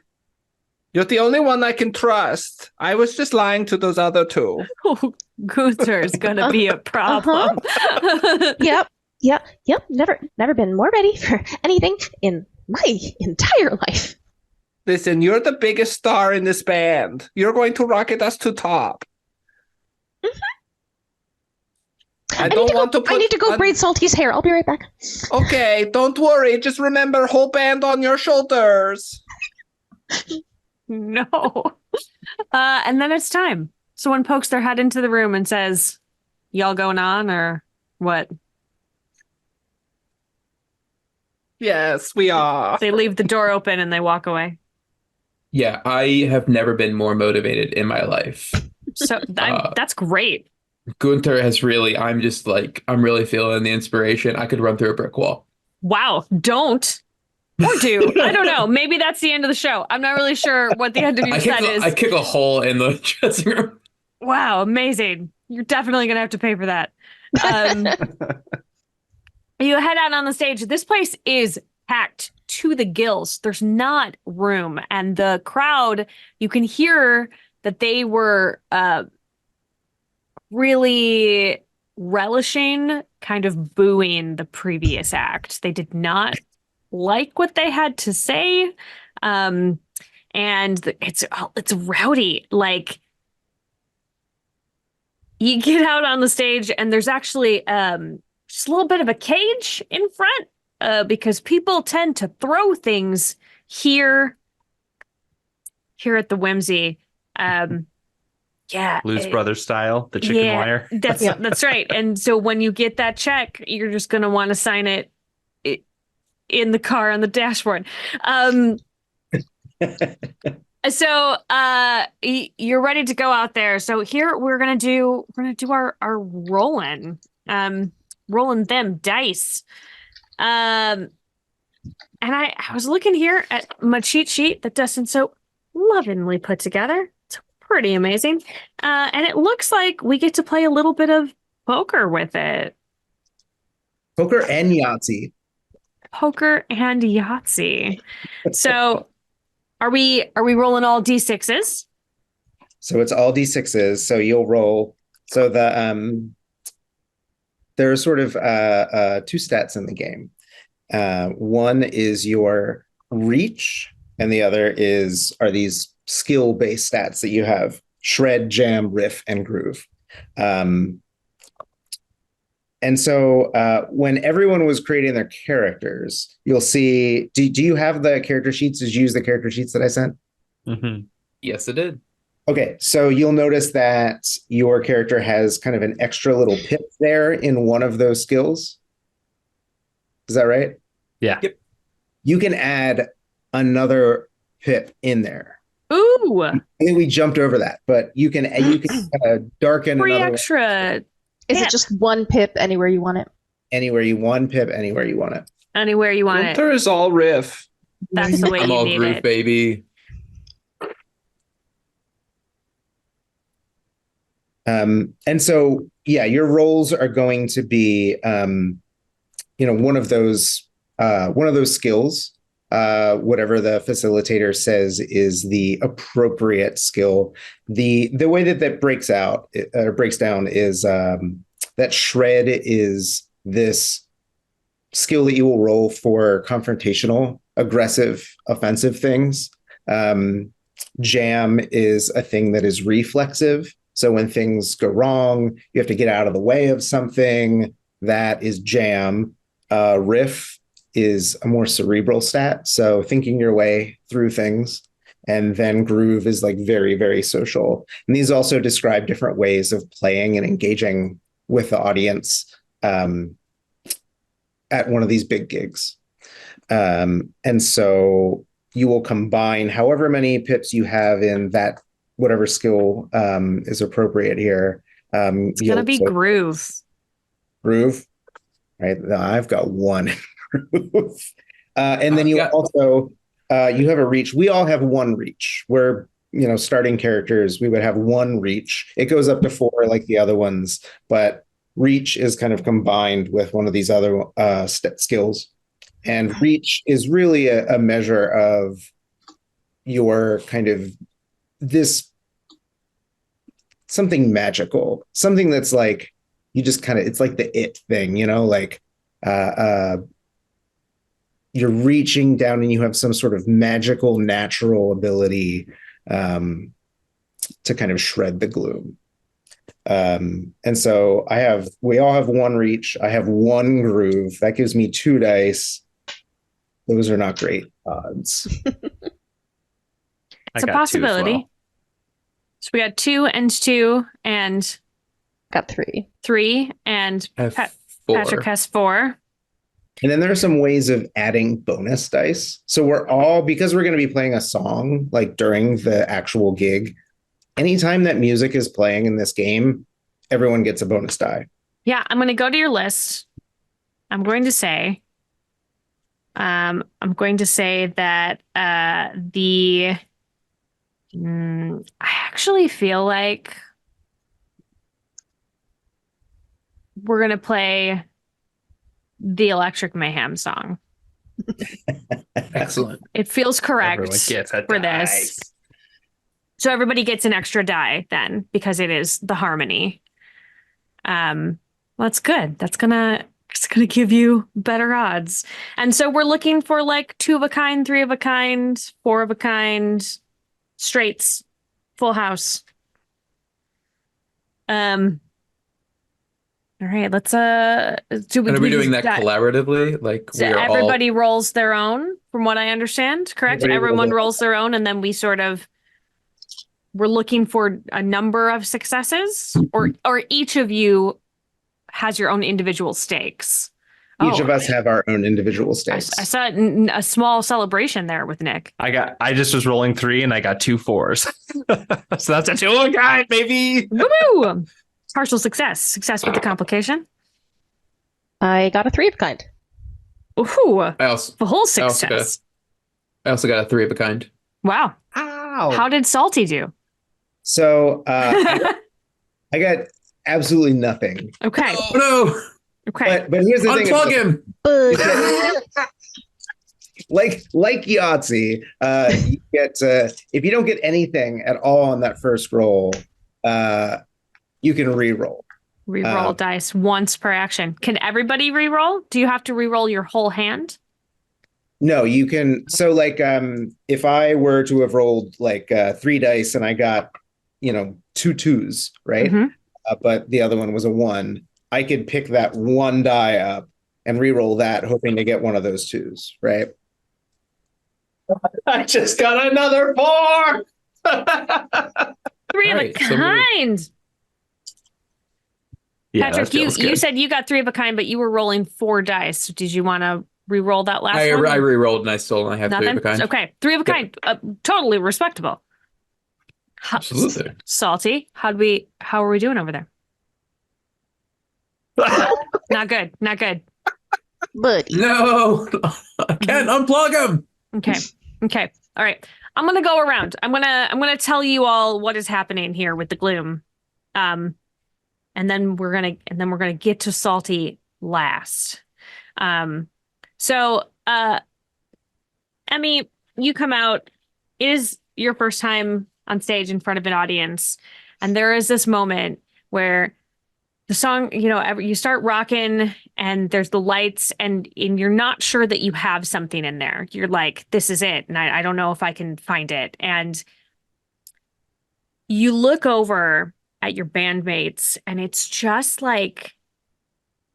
You're the only one I can trust. I was just lying to those other two. Oh, Gunther's gonna be a problem. Yep. Never been more ready for anything in my entire life. Listen, you're the biggest star in this band. You're going to rocket us to top. I need to go braid Salty's hair. I'll be right back. Okay, don't worry. Just remember, whole band on your shoulders. No. And then it's time. Someone pokes their head into the room and says, y'all going on or what? Yes, we are. They leave the door open and they walk away. Yeah, I have never been more motivated in my life. So that's great. Gunther has really, I'm really feeling the inspiration. I could run through a brick wall. Wow. Don't. Or do. I don't know. Maybe that's the end of the show. I'm not really sure what the end of your set is. I kick a hole in the dressing room. Wow. Amazing. You're definitely going to have to pay for that. You head out on the stage. This place is packed to the gills. There's not room. And the crowd, you can hear that they were really relishing, kind of booing the previous act. They did not like what they had to say. And it's rowdy. Like, you get out on the stage and there's actually just a little bit of a cage in front because people tend to throw things here at the Whimsy. Yeah. Blues Brothers style, the chicken wire. That's right. And so when you get that check, you're just going to want to sign it in the car on the dashboard. So you're ready to go out there. So here we're gonna do our rolling. Rolling them dice. And I was looking here at my cheat sheet that Dustin so lovingly put together. It's pretty amazing. And it looks like we get to play a little bit of poker with it. Poker and Yahtzee. Poker and Yahtzee. So are we rolling all D6s? So it's all D6s. So you'll roll. So the there are sort of two stats in the game. One is your reach, and the other are these skill-based stats that you have: shred, jam, riff, and groove. And so when everyone was creating their characters, you'll see, do you have the character sheets? Did you use the character sheets that I sent? Mm-hmm. Yes, it did. Okay, so you'll notice that your character has kind of an extra little pip there in one of those skills. Is that right? Yeah. Yep. You can add another pip in there. Ooh, I think we jumped over that, but you can darken free another one extra. Is Pip. it just one pip anywhere you want it? anywhere you want, pip anywhere you want it. Anywhere you want it. Wheltle is all riff. That's the way I'm you all need groove, it. baby. And so, yeah, your roles are going to be, one of those skills, whatever the facilitator says is the appropriate skill. The way that breaks down is that shred is this skill that you will roll for confrontational, aggressive, offensive things. Jam is a thing that is reflexive. So when things go wrong, you have to get out of the way of something. That is jam. Riff is a more cerebral stat. So thinking your way through things. And then groove is like very, very social. And these also describe different ways of playing and engaging with the audience at one of these big gigs. And so you will combine however many pips you have in that whatever skill is appropriate here. It's gonna be groove. Groove, right? No, I've got one groove, and then you also you have a reach. We all have one reach. We're starting characters. We would have one reach. It goes up to 4 like the other ones, but reach is kind of combined with one of these other skills. And reach is really a measure of your kind of this something magical, something that's like you just kind of, it's like the it thing, like you're reaching down and you have some sort of magical natural ability to kind of shred the gloom. And so we all have one reach. I have one groove. That gives me 2 dice. Those are not great odds. It's a possibility. So we got 2 and 2 and Got 3. 3 and I have 4. Patrick has 4. And then there are some ways of adding bonus dice. So because we're going to be playing a song like during the actual gig, anytime that music is playing in this game, everyone gets a bonus die. Yeah, I'm going to go to your list. I'm going to say that I actually feel like we're going to play the Electric Mayhem song. Excellent. It feels correct Everyone gets a for dice. this. So everybody gets an extra die then because it is the harmony. Well, that's good. It's gonna give you better odds. And so we're looking for like 2 of a kind, 3 of a kind, 4 of a kind, straights, full house. All right, let's And are we doing that collaboratively? Like so everybody rolls their own, from what I understand, correct? Everyone rolls their own, and then we're looking for a number of successes, or each of you has your own individual stakes. Each of us have our own individual stakes. I saw a small celebration there with Nick. I just was rolling 3 and I got 2 4s. So that's a 2 of a kind, baby. Woo! Partial success with the complication. I got a 3 of a kind. Ooh, a full success. I also got a 3 of a kind. Wow. Ow. How did Salty do? So I got absolutely nothing. Okay. Oh no! Okay. But here's the thing. Unplug him! Like Yahtzee, you get if you don't get anything at all on that first roll, you can re-roll. Re-roll dice once per action. Can everybody re-roll? Do you have to re-roll your whole hand? No, you can. So like if I were to have rolled like 3 dice and I got 2 2s, right? Mm-hmm. But the other one was a 1, I could pick that 1 die up and re-roll that, hoping to get one of those 2s, right? I just got another 4. Three of a Alright, so I'm gonna- kind. Yeah, Patrick, that you feels good. said you got three of a kind, but you were rolling 4 dice. Did you want to re-roll that last I one? re-rolled and I have three of Nothing? a kind. Okay, 3 of a Yep. kind. Totally respectable. Absolutely. Salty. How are we doing over there? Not good. Not good. Buddy. No, I can't unplug him. Okay. Okay. All right. I'm gonna go around. I'm gonna tell you all what is happening here with the gloom. And then we're gonna get to Salty last. So Emmy, you come out. It is your first time on stage in front of an audience, and there is this moment where the song, you start rocking and there's the lights and you're not sure that you have something in there. You're like, this is it. And I don't know if I can find it. And you look over at your bandmates and it's just like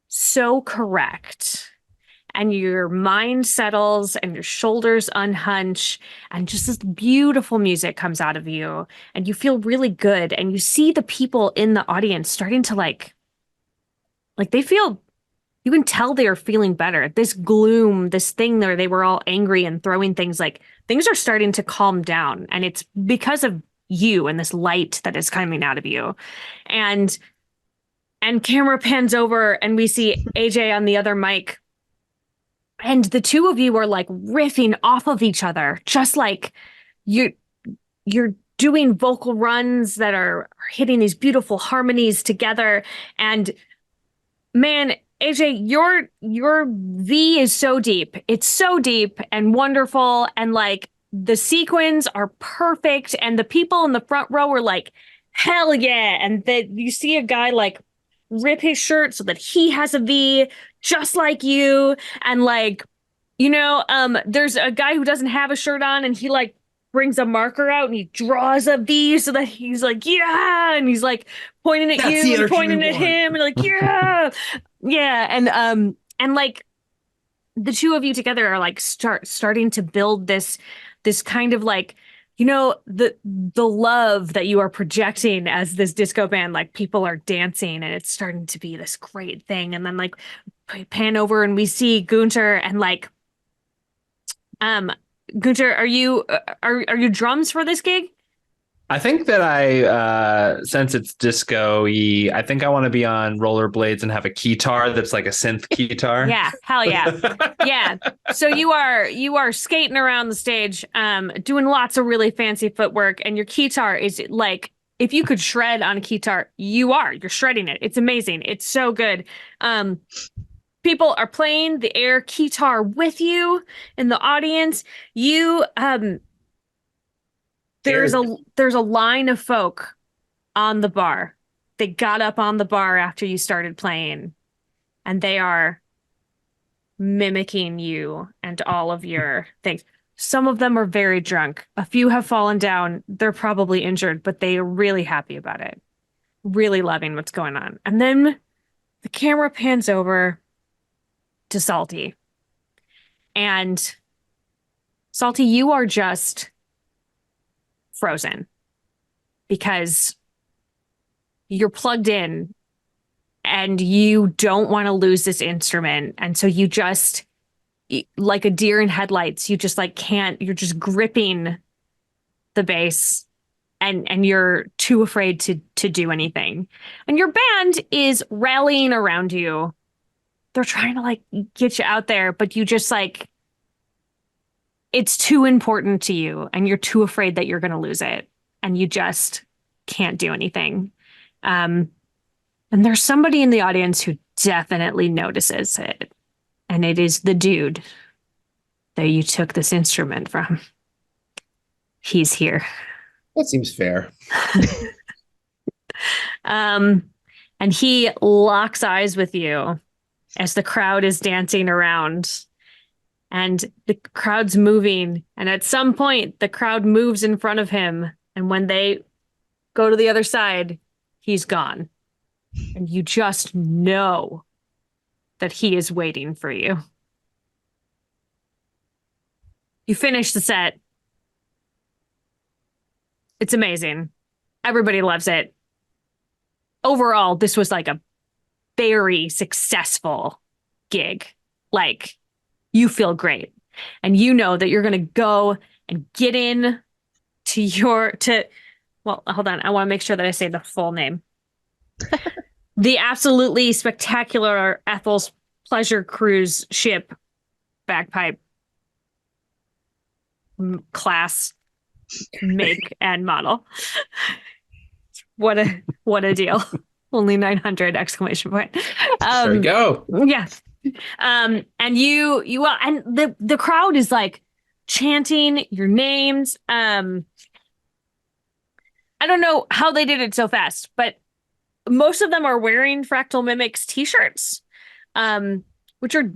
so correct. And your mind settles and your shoulders unhunch and just this beautiful music comes out of you and you feel really good. And you see the people in the audience starting to like they feel, you can tell they are feeling better. This gloom, this thing where they were all angry and throwing things, like things are starting to calm down. And it's because of you and this light that is coming out of you. And camera pans over and we see AJ on the other mic. And the two of you are like riffing off of each other, just like you're doing vocal runs that are hitting these beautiful harmonies together. And man, AJ, your V is so deep. It's so deep and wonderful. And like the sequins are perfect. And the people in the front row are like, hell yeah. And that you see a guy like rip his shirt so that he has a V just like you. And like, there's a guy who doesn't have a shirt on and he like brings a marker out and he draws a V so that he's like, yeah. And he's like pointing at That's you the and pointing at energy we want. him and like, yeah. Yeah. And like the two of you together are like starting to build this kind of like, the love that you are projecting as this disco band, like people are dancing and it's starting to be this great thing. And then like pan over and we see Gunter and like, Gunter, are you drums for this gig? I think that since it's disco-y, I think I want to be on rollerblades and have a keytar that's like a synth keytar. Yeah, hell yeah. Yeah. So you are skating around the stage, doing lots of really fancy footwork, and your keytar is like, if you could shred on a keytar, you're shredding it. It's amazing. It's so good. People are playing the air keytar with you in the audience. There's a line of folk on the bar. They got up on the bar after you started playing, and they are mimicking you and all of your things. Some of them are very drunk. A few have fallen down. They're probably injured, but they are really happy about it. Really loving what's going on. And then the camera pans over to Salty. And Salty, you are just frozen because you're plugged in and you don't want to lose this instrument. And so you just, like a deer in headlights, you just like can't, you're just gripping the bass and you're too afraid to do anything. And your band is rallying around you. They're trying to like get you out there, but you just like, it's too important to you and you're too afraid that you're going to lose it and you just can't do anything. And there's somebody in the audience who definitely notices it. And it is the dude that you took this instrument from. He's here. That seems fair. And he locks eyes with you as the crowd is dancing around. And the crowd's moving. And at some point, the crowd moves in front of him. And when they go to the other side, he's gone. And you just know that he is waiting for you. You finish the set. It's amazing. Everybody loves it. Overall, this was like a very successful gig. Like, you feel great. And you know that you're going to go and get in well, hold on. I want to make sure that I say the full name. The absolutely spectacular Ethel's Pleasure Cruise ship bagpipe class make and model. What a deal. Only 900 exclamation point. There we go. Yeah. And and the crowd is like chanting your names. I don't know how they did it so fast, but most of them are wearing Fractal Mimics t-shirts, which are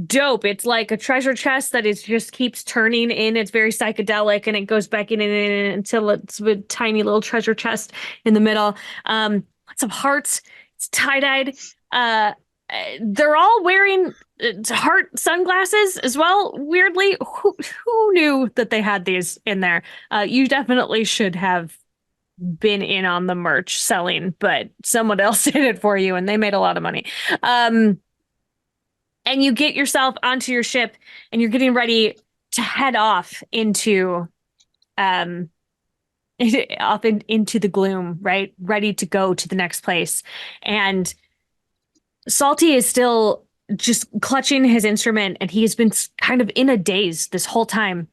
dope. It's like a treasure chest that is just keeps turning in. It's very psychedelic, and it goes back in until it's a tiny little treasure chest in the middle. Lots of hearts. It's tie-dyed. They're all wearing heart sunglasses as well. Weirdly, who knew that they had these in there? You definitely should have been in on the merch selling, but someone else did it for you, and they made a lot of money. And you get yourself onto your ship, and you're getting ready to head off into into the gloom, right? Ready to go to the next place. And Salty is still just clutching his instrument, and he's been kind of in a daze this whole time.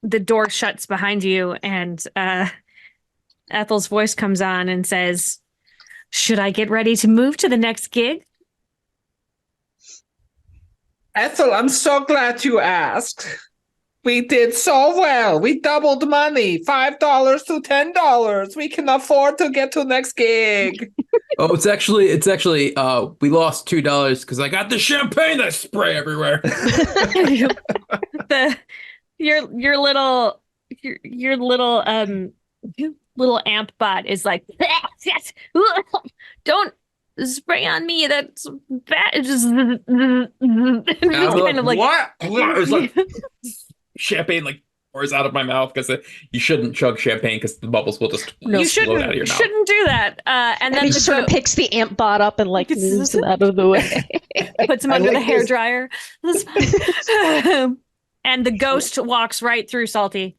The door shuts behind you, and Ethel's voice comes on and says, "Should I get ready to move to the next gig?" Ethel, I'm so glad you asked. We did so well. We doubled money, $5 to $10. We can afford to get to next gig. Oh, it's actually we lost $2 because I got the champagne that spray everywhere. Your little little amp bot is like, yes, don't spray on me. That's bad. It's just kind of like, what? It was like champagne like pours out of my mouth because you shouldn't chug champagne because the bubbles will just explode out of your mouth. Shouldn't do that. And then he just sort of picks the amp bot up and like moves him out of the way. Puts him under the hair dryer. And the ghost walks right through Salty.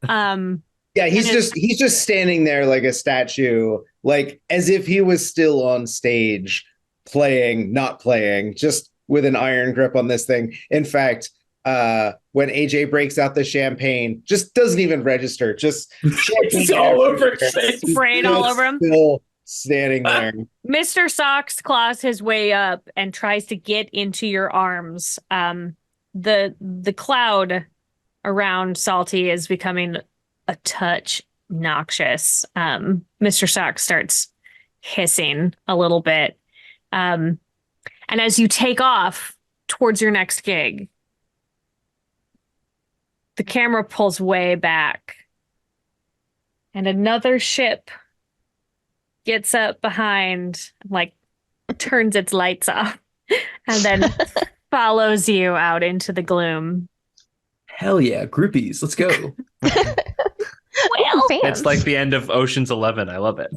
Yeah, he's just standing there like a statue, like as if he was still on stage playing, not playing, just with an iron grip on this thing. In fact, when AJ breaks out the champagne, just doesn't even register. Just it's all over, sprayed all over him. Still standing there. Mr. Socks claws his way up and tries to get into your arms. The cloud around Salty is becoming a touch noxious. Mr. Socks starts hissing a little bit. And as you take off towards your next gig, the camera pulls way back, and another ship gets up behind, like turns its lights off, and then follows you out into the gloom. Hell yeah, groupies, let's go. Well, it's like the end of Ocean's 11. I love it.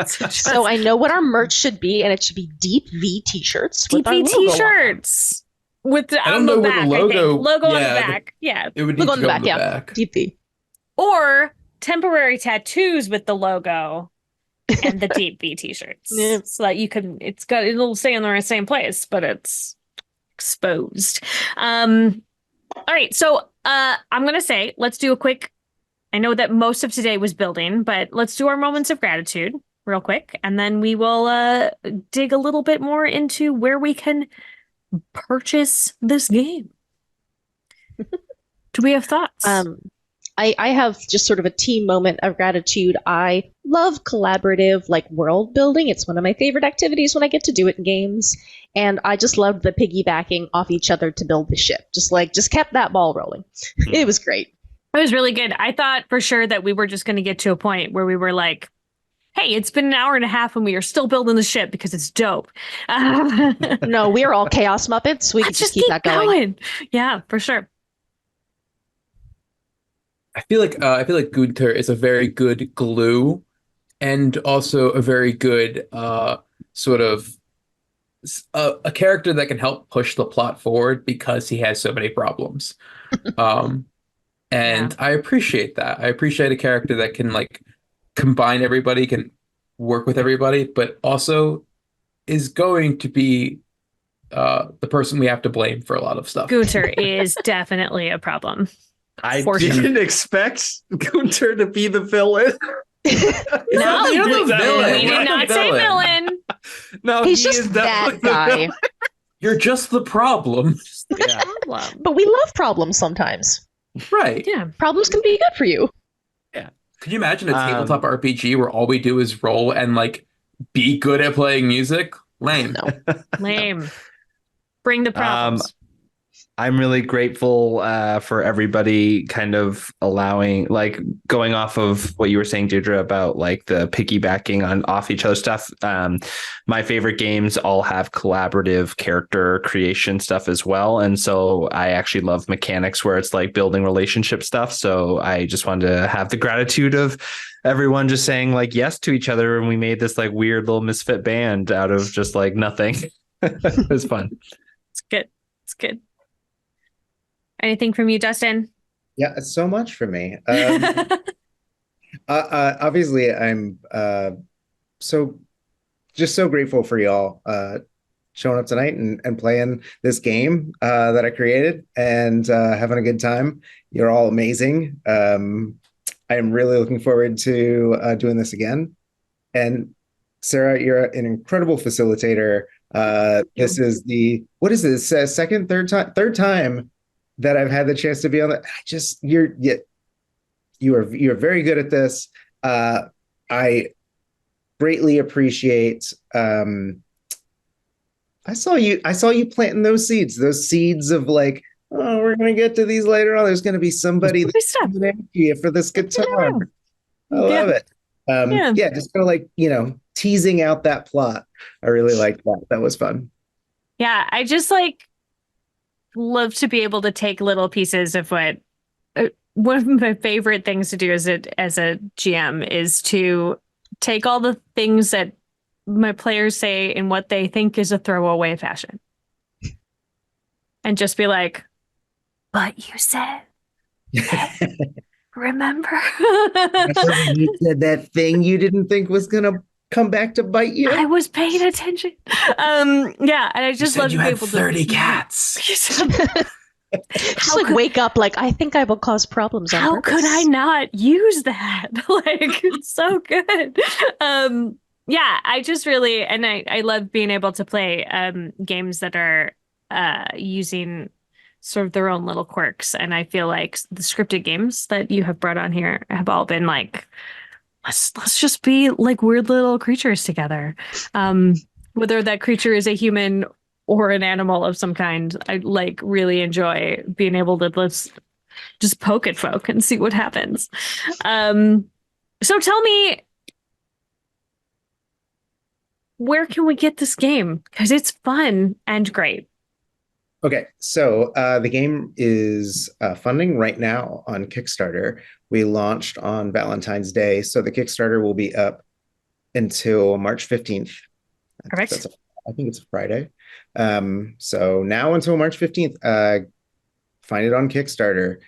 So I know what our merch should be, and it should be Deep V t-shirts. Deep V t-shirts with the I don't know where the logo on the back. Yeah, it would need logo to on go the on back. the back. Deep V. Or temporary tattoos with the logo and the Deep V t-shirts, so that you can. It'll stay in the same place, but it's exposed. All right, so I'm gonna say let's do a quick. I know that most of today was building, but let's do our moments of gratitude real quick, and then we will dig a little bit more into where we can purchase this game. Do we have thoughts? I have just sort of a team moment of gratitude. I love collaborative, like world building. It's one of my favorite activities when I get to do it in games. And I just loved the piggybacking off each other to build the ship. Just kept that ball rolling. It was great. It was really good. I thought for sure that we were just going to get to a point where we were like, hey, it's been an hour and a half and we are still building the ship because it's dope. No, we're all Chaos Muppets. We can just keep that going. Yeah, for sure. I feel like Gunther is a very good glue and also a very good sort of a character that can help push the plot forward because he has so many problems. Um, Yeah. and I appreciate that. I appreciate a character that can like combine everybody, can work with everybody, but also is going to be the person we have to blame for a lot of stuff. Gunter is definitely a problem. I For sure. didn't expect Gunter to be the villain. No, You're the villain. we You're did the not say villain. No, He's he just is that definitely the guy. villain. You're just the problem. Yeah. Problem. But we love problems sometimes. Right. Yeah. Problems can be good for you. Could you imagine a tabletop RPG where all we do is roll and like be good at playing music? Lame. No. Lame. Bring the problems. I'm really grateful for everybody kind of allowing, like, going off of what you were saying, Deirdre, about like the piggybacking on off each other's stuff. My favorite games all have collaborative character creation stuff as well. And so I actually love mechanics where it's like building relationship stuff. So I just wanted to have the gratitude of everyone just saying like yes to each other. And we made this like weird little misfit band out of just like nothing. It was fun. It's good. It's good. Anything from you, Dustin? Yeah, it's so much for me. Obviously, I'm so just so grateful for y'all showing up tonight and playing this game that I created and having a good time. You're all amazing. I am really looking forward to doing this again. And Sarah, you're an incredible facilitator. This is what is this? Third time that I've had the chance to be on that. You're very good at this. I greatly appreciate. I saw you planting those seeds of like, oh, we're gonna get to these later on. There's gonna be somebody that's coming after you for this guitar. I love it. Yeah, just kind of like, teasing out that plot. I really liked that. That was fun. Yeah, I just like love to be able to take little pieces of what one of my favorite things to do as a GM is to take all the things that my players say in what they think is a throwaway fashion and just be like, but you said, remember? You said that thing you didn't think was gonna come back to bite you. I was paying attention. Yeah, and I just love to be able 30 to cats. Just like wake up like, I think I will cause problems on How purpose. could I not use that? Like, it's so good. Yeah, I just really, and I love being able to play games that are using sort of their own little quirks. And I feel like the scripted games that you have brought on here have all been like, let's just be like weird little creatures together. Whether that creature is a human or an animal of some kind, I like really enjoy being able to just poke at folk and see what happens. So tell me, where can we get this game? Because it's fun and great. Okay, so the game is funding right now on Kickstarter. We launched on Valentine's Day, so the Kickstarter will be up until March 15th. Correct. I think it's a Friday. So now until March 15th, find it on Kickstarter,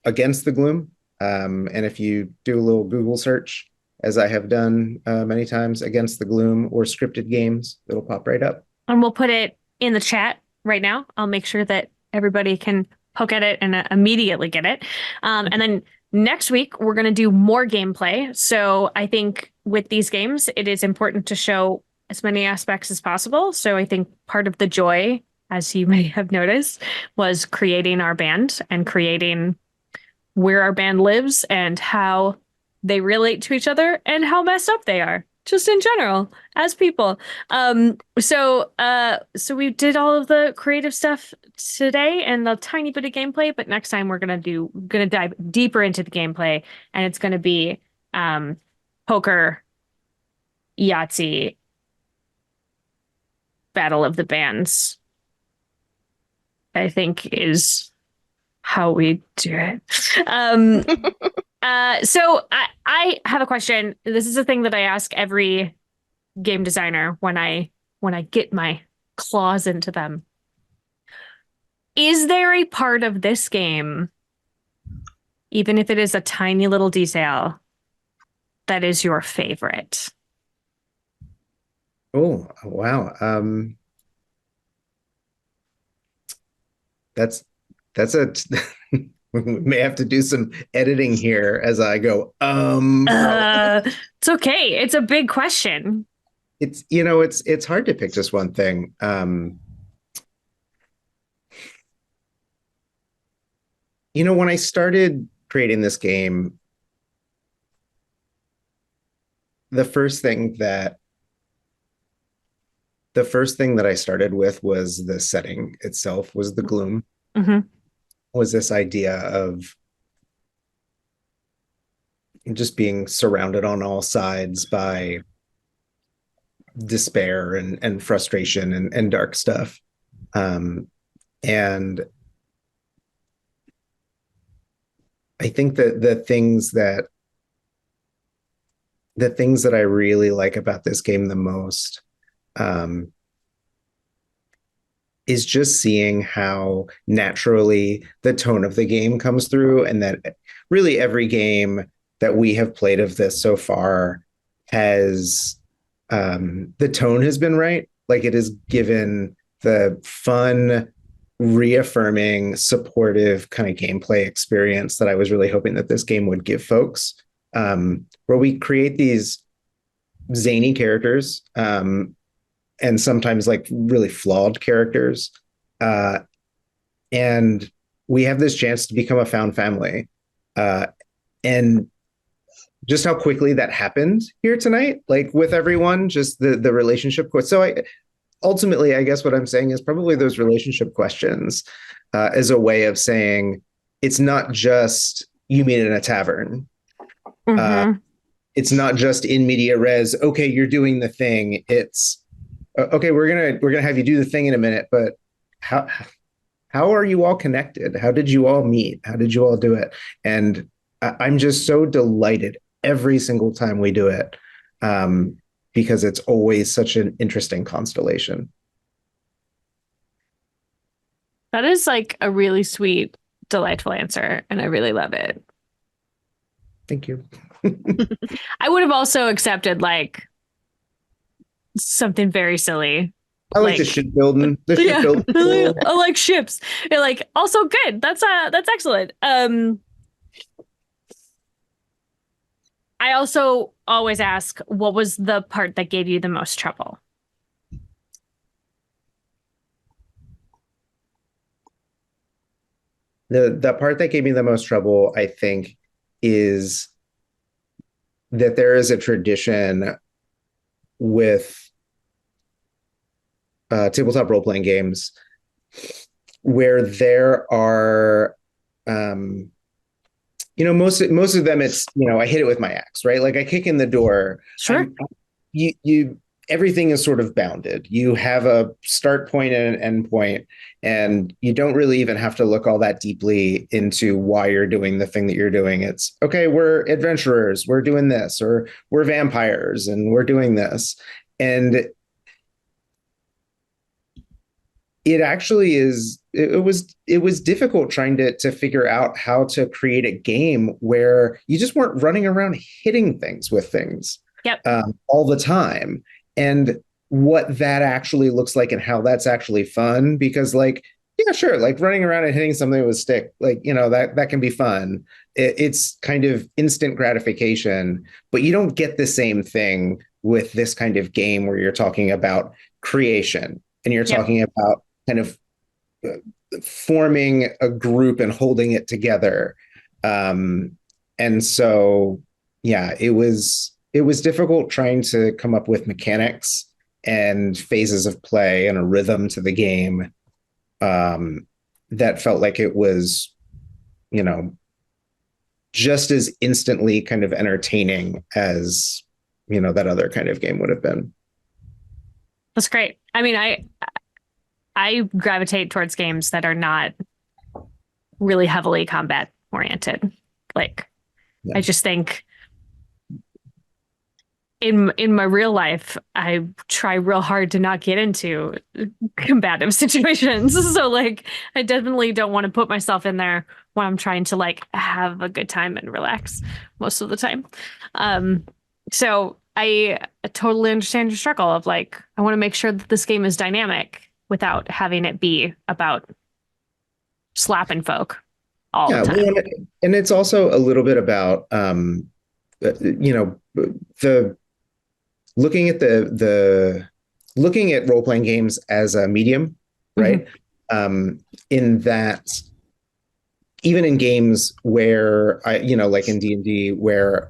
Against the Gloom. And if you do a little Google search, as I have done many times, Against the Gloom or Scryptid games, it'll pop right up. And we'll put it in the chat right now. I'll make sure that everybody can poke at it and immediately get it. And then next week, we're going to do more gameplay. So I think with these games, it is important to show as many aspects as possible. So I think part of the joy, as you may have noticed, was creating our band and creating where our band lives and how they relate to each other and how messed up they are, just in general as people. So we did all of the creative stuff today and a tiny bit of gameplay, but next time we're gonna dive deeper into the gameplay, and it's gonna be poker, Yahtzee, Battle of the Bands, I think is how we do it. So I have a question. This is a thing that I ask every game designer when I get my claws into them. Is there a part of this game, even if it is a tiny little detail, that is your favorite? Oh, wow. That's a we may have to do some editing here as I go. It's okay. It's a big question. It's hard to pick just one thing. When I started creating this game, the first thing that I started with was the setting itself, was the gloom. Mm-hmm. Was this idea of just being surrounded on all sides by despair and frustration and dark stuff. And I think that the things that I really like about this game the most is just seeing how naturally the tone of the game comes through, and that really every game that we have played of this so far has the tone has been right. Like, it has given the fun, reaffirming, supportive kind of gameplay experience that I was really hoping that this game would give folks, where we create these zany characters, and sometimes like really flawed characters, and we have this chance to become a found family, and just how quickly that happened here tonight, like with everyone, just the relationship. So ultimately, I guess what I'm saying is probably those relationship questions, as a way of saying it's not just you meet in a tavern. Mm-hmm. It's not just in media res. Okay, you're doing the thing. It's okay. We're gonna have you do the thing in a minute, but how are you all connected? How did you all meet? How did you all do it? And I'm just so delighted every single time we do it, because it's always such an interesting constellation. That is like a really sweet, delightful answer, and I really love it. Thank you. I would have also accepted like something very silly. I like the shipbuilding. The Yeah, shipbuilding. I like ships. You're like also good. That's excellent. I also always ask, what was the part that gave you the most trouble? The part that gave me the most trouble, I think, is that there is a tradition with tabletop role-playing games where there are, most of them, it's, I hit it with my axe, right? Like, I kick in the door. Sure. You everything is sort of bounded. You have a start point and an end point, and you don't really even have to look all that deeply into why you're doing the thing that you're doing. It's okay, we're adventurers, we're doing this, or we're vampires and we're doing this. And it actually is, it was difficult trying to figure out how to create a game where you just weren't running around hitting things with things. Yep. All the time. And what that actually looks like and how that's actually fun, because like, yeah, sure, like running around and hitting something with a stick, like, that can be fun. It's kind of instant gratification, but you don't get the same thing with this kind of game where you're talking about creation and you're talking about kind of forming a group and holding it together. And so, yeah, it was difficult trying to come up with mechanics and phases of play and a rhythm to the game, that felt like it was, just as instantly kind of entertaining as, that other kind of game would have been. That's great. I mean, I gravitate towards games that are not really heavily combat oriented. Like, Yeah. I just think in my real life, I try real hard to not get into combative situations. So like, I definitely don't want to put myself in there when I'm trying to like have a good time and relax most of the time. So I totally understand your struggle of like, I want to make sure that this game is dynamic without having it be about slapping folk all Yeah, the time. well, and it's also a little bit about you know, the looking at the looking at role playing games as a medium, right? In that, even in games where like in D&D, where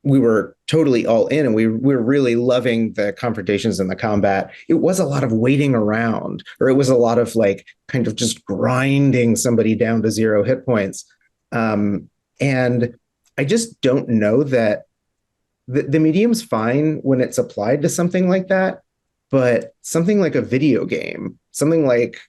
we were totally all in and we were really loving the confrontations and the combat, it was a lot of waiting around, or it was a lot of like kind of just grinding somebody down to 0 hit points. And I just don't know that the medium's fine when it's applied to something like that, but something like a video game, something like,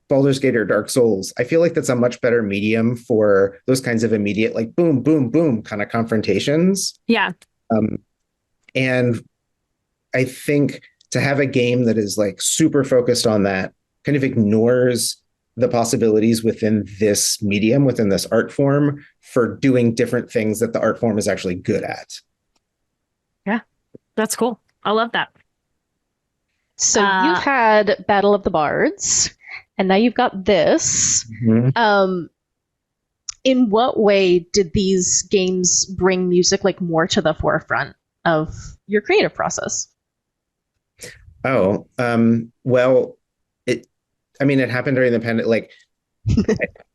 Baldur's Gate or Dark Souls, I feel like that's a much better medium for those kinds of immediate, like boom, boom, boom kind of confrontations. Yeah. And I think to have a game that is like super focused on that kind of ignores the possibilities within this medium, within this art form, for doing different things that the art form is actually good at. Yeah, that's cool. I love that. So you've had Battle of the Bards, and now you've got this. Mm-hmm. In what way did these games bring music like more to the forefront of your creative process? Oh, well, it happened during the pandemic. Like,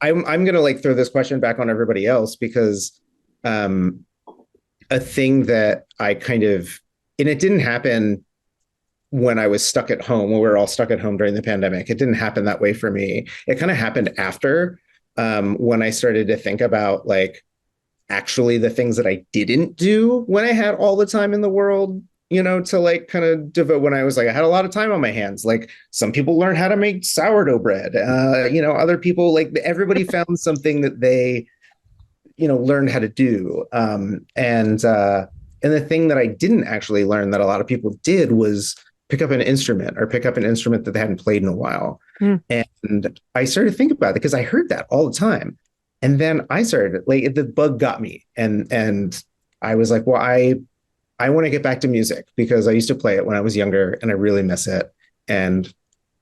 I'm gonna like throw this question back on everybody else, because a thing that I kind of, and it didn't happen when I was stuck at home, when we were all stuck at home during the pandemic. It didn't happen that way for me. It kind of happened after, when I started to think about like actually the things that I didn't do when I had all the time in the world, to like kind of devote, when I was like, I had a lot of time on my hands. Like, some people learned how to make sourdough bread. Other people, like, everybody found something that they, learned how to do. And the thing that I didn't actually learn that a lot of people did was pick up an instrument, or pick up an instrument that they hadn't played in a while. And I started to think about it because I heard that all the time. And then I started, like, the bug got me. And I was like, well, I want to get back to music, because I used to play it when I was younger and I really miss it. And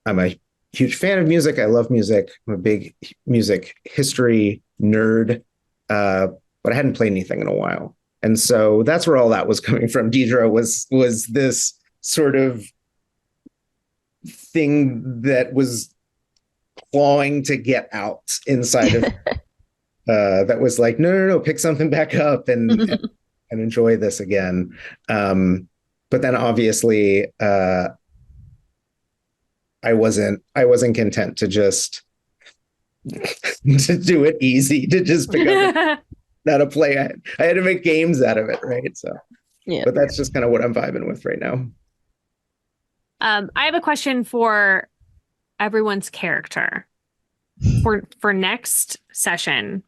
I'm a huge fan of music. I love music. I'm a big music history nerd, but I hadn't played anything in a while. And so that's where all that was coming from. Deidre was this sort of thing that was clawing to get out inside of that was like, no, pick something back up and enjoy this again. But then obviously I wasn't content to just to do it easy, to just pick up how to play. I had to make games out of it, right? So yeah, but that's just kind of what I'm vibing with right now. I have a question for everyone's character for next session.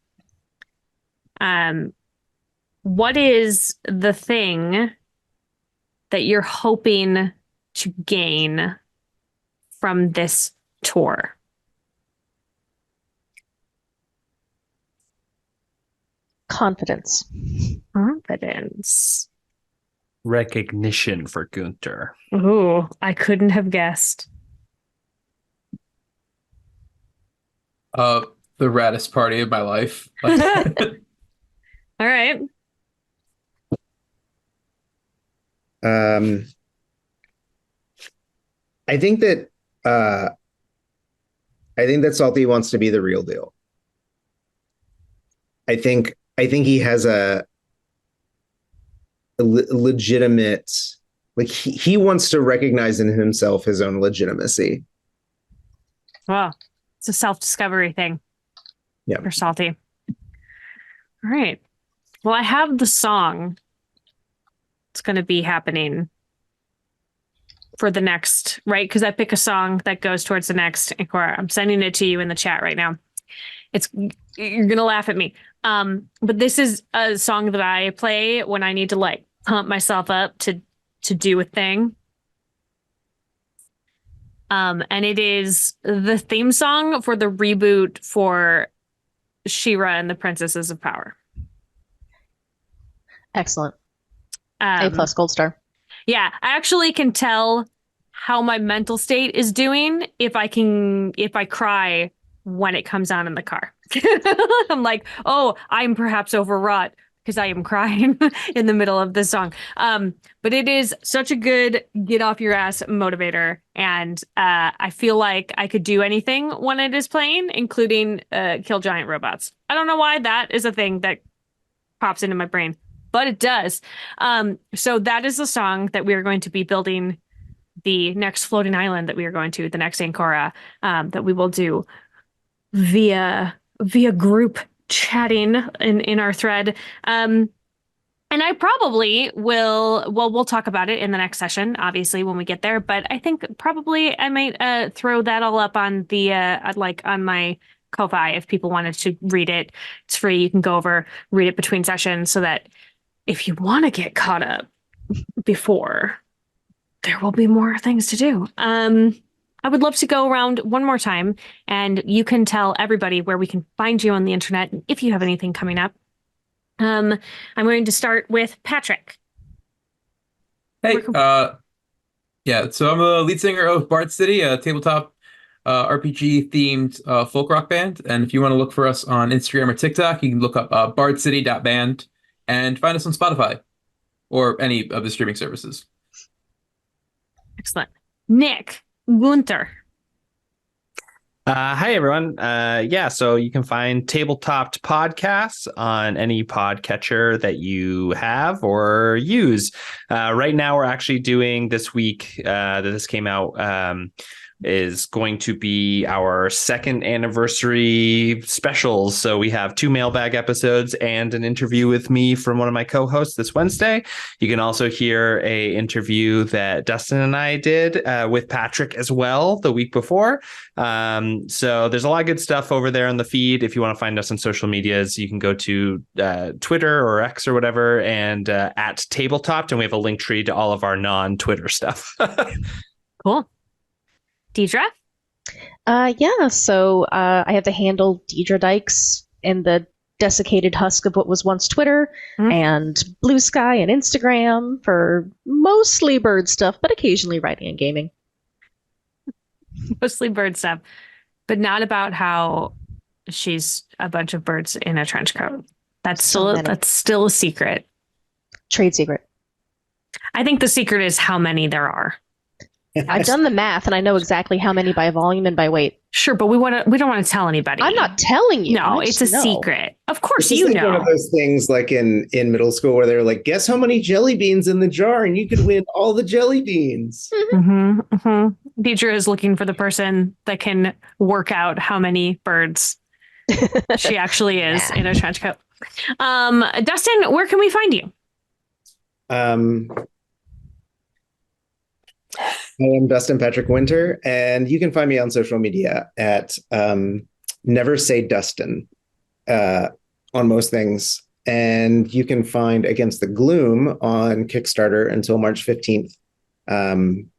What is the thing that you're hoping to gain from this tour? Confidence. Recognition for Gunther. Ooh, I couldn't have guessed. The raddest party of my life. All right. I think that Salty wants to be the real deal. I think he has a legitimate, like, he wants to recognize in himself his own legitimacy. Wow. It's a self-discovery thing. Yeah. For Salty. All right. Well, I have the song. It's going to be happening for the next, right? Because I pick a song that goes towards the next encore. I'm sending it to you in the chat right now. You're gonna laugh at me. But this is a song that I play when I need to like pump myself up to do a thing. And it is the theme song for the reboot for She-Ra and the Princesses of Power. Excellent. A+ gold star. Yeah, I actually can tell how my mental state is doing if I cry when it comes on in the car. I'm like, oh, I'm perhaps overwrought because I am crying in the middle of this song. But it is such a good get off your ass motivator. And I feel like I could do anything when it is playing, including kill giant robots. I don't know why that is a thing that pops into my brain, but it does. So that is the song that we are going to be building the next floating island that we are going to, the next Ancora, that we will do via group chatting in our thread. And I probably we'll talk about it in the next session, obviously, when we get there. But I think probably I might throw that all up on the on my Ko-Fi if people wanted to read it. It's free. You can go over, read it between sessions so that if you want to get caught up before, there will be more things to do. I would love to go around one more time and you can tell everybody where we can find you on the internet and if you have anything coming up. I'm going to start with Patrick. Hey, yeah, so I'm a lead singer of Bard City, a tabletop RPG themed folk rock band. And if you want to look for us on Instagram or TikTok, you can look up bardcity.band and find us on Spotify or any of the streaming services. Excellent. Nick Gunther. Hi, everyone. So you can find Tabletopped podcasts on any podcatcher that you have or use. Right now, we're actually doing this week that this came out is going to be our second anniversary specials. So we have 2 mailbag episodes and an interview with me from one of my co-hosts this Wednesday. You can also hear a interview that Dustin and I did with Patrick as well the week before. So there's a lot of good stuff over there on the feed. If you want to find us on social medias, you can go to Twitter or X or whatever and at Tabletopped, and we have a link tree to all of our non-Twitter stuff. Cool. Deidre? So I have the handle Deidre Dykes in the desiccated husk of what was once Twitter, and Blue Sky and Instagram for mostly bird stuff, but occasionally writing and gaming. Mostly bird stuff, but not about how she's a bunch of birds in a trench coat. That's still a secret. Trade secret. I think the secret is how many there are. I've done the math and I know exactly how many by volume and by weight. Sure, but we don't want to tell anybody. I'm not telling you. No, it's a secret. Of course, this is like one of those things like in middle school where they're like, guess how many jelly beans in the jar and you could win all the jelly beans. Deidre is looking for the person that can work out how many birds she actually is in a trench coat. Dustin, where can we find you? I am Dustin Patrick Winter, and you can find me on social media at Never Say Dustin on most things. And you can find Against the Gloom on Kickstarter until March 15th. And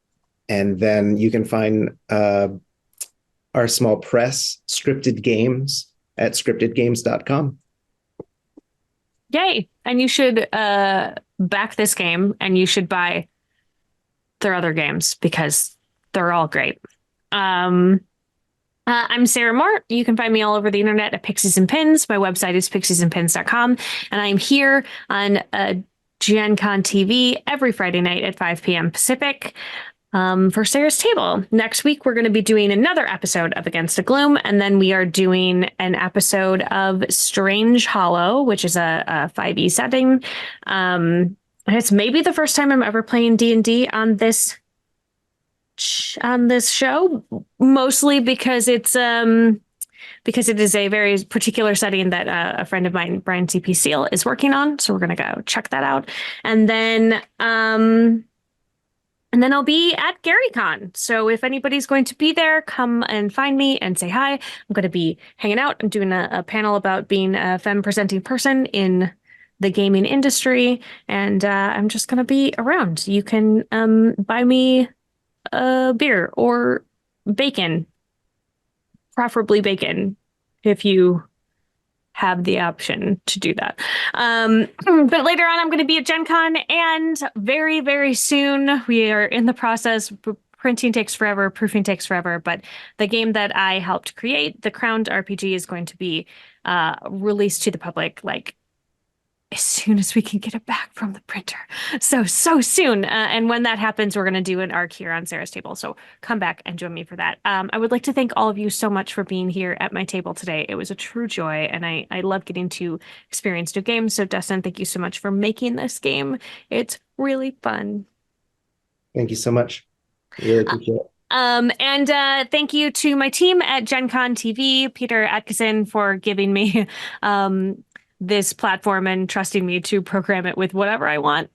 then you can find our small press, Scryptid Games, at scriptedgames.com. Yay. And you should back this game, and you should buy their other games because they're all great. I'm Sarah Moore. You can find me all over the internet at Pixies and Pins. My website is pixiesandpins.com. And I'm here on Gen Con TV every Friday night at 5 p.m. Pacific for Sarah's Table. Next week, we're going to be doing another episode of Against the Gloom. And then we are doing an episode of Strange Hollow, which is a 5e setting. It's maybe the first time I'm ever playing D&D on this show, mostly because it is a very particular setting that a friend of mine, Brian C.P. Steele, is working on. So we're going to go check that out. And then And then I'll be at GaryCon. So if anybody's going to be there, come and find me and say hi. I'm going to be hanging out and doing a panel about being a femme presenting person in the gaming industry. And I'm just going to be around. You can buy me a beer or bacon, preferably bacon, if you have the option to do that. But later on, I'm going to be at Gen Con, and very, very soon, we are in the process. Printing takes forever, proofing takes forever, but the game that I helped create, the Crowned RPG, is going to be released to the public like as soon as we can get it back from the printer. So soon. And when that happens, we're going to do an arc here on Sarah's table. So come back and join me for that. I would like to thank all of you so much for being here at my table today. It was a true joy, and I love getting to experience new games. So Dustin, thank you so much for making this game. It's really fun. Thank you so much. Really appreciate it. And thank you to my team at Gen Con TV, Peter Atkinson, for giving me this platform and trusting me to program it with whatever I want.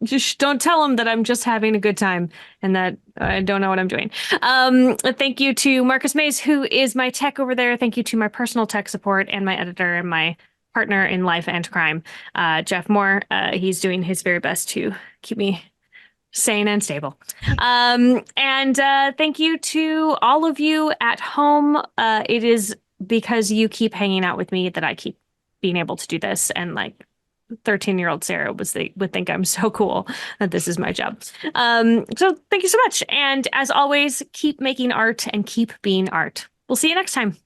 Just don't tell them that I'm just having a good time and that I don't know what I'm doing. Thank you to Marcus Mays, who is my tech over there. Thank you to my personal tech support and my editor and my partner in life and crime, Jeff Moore. He's doing his very best to keep me sane and stable. And thank you to all of you at home. It is because you keep hanging out with me that I keep being able to do this, and like 13-year-old Sarah would think I'm so cool that this is my job. So thank you so much. And as always, keep making art and keep being art. We'll see you next time.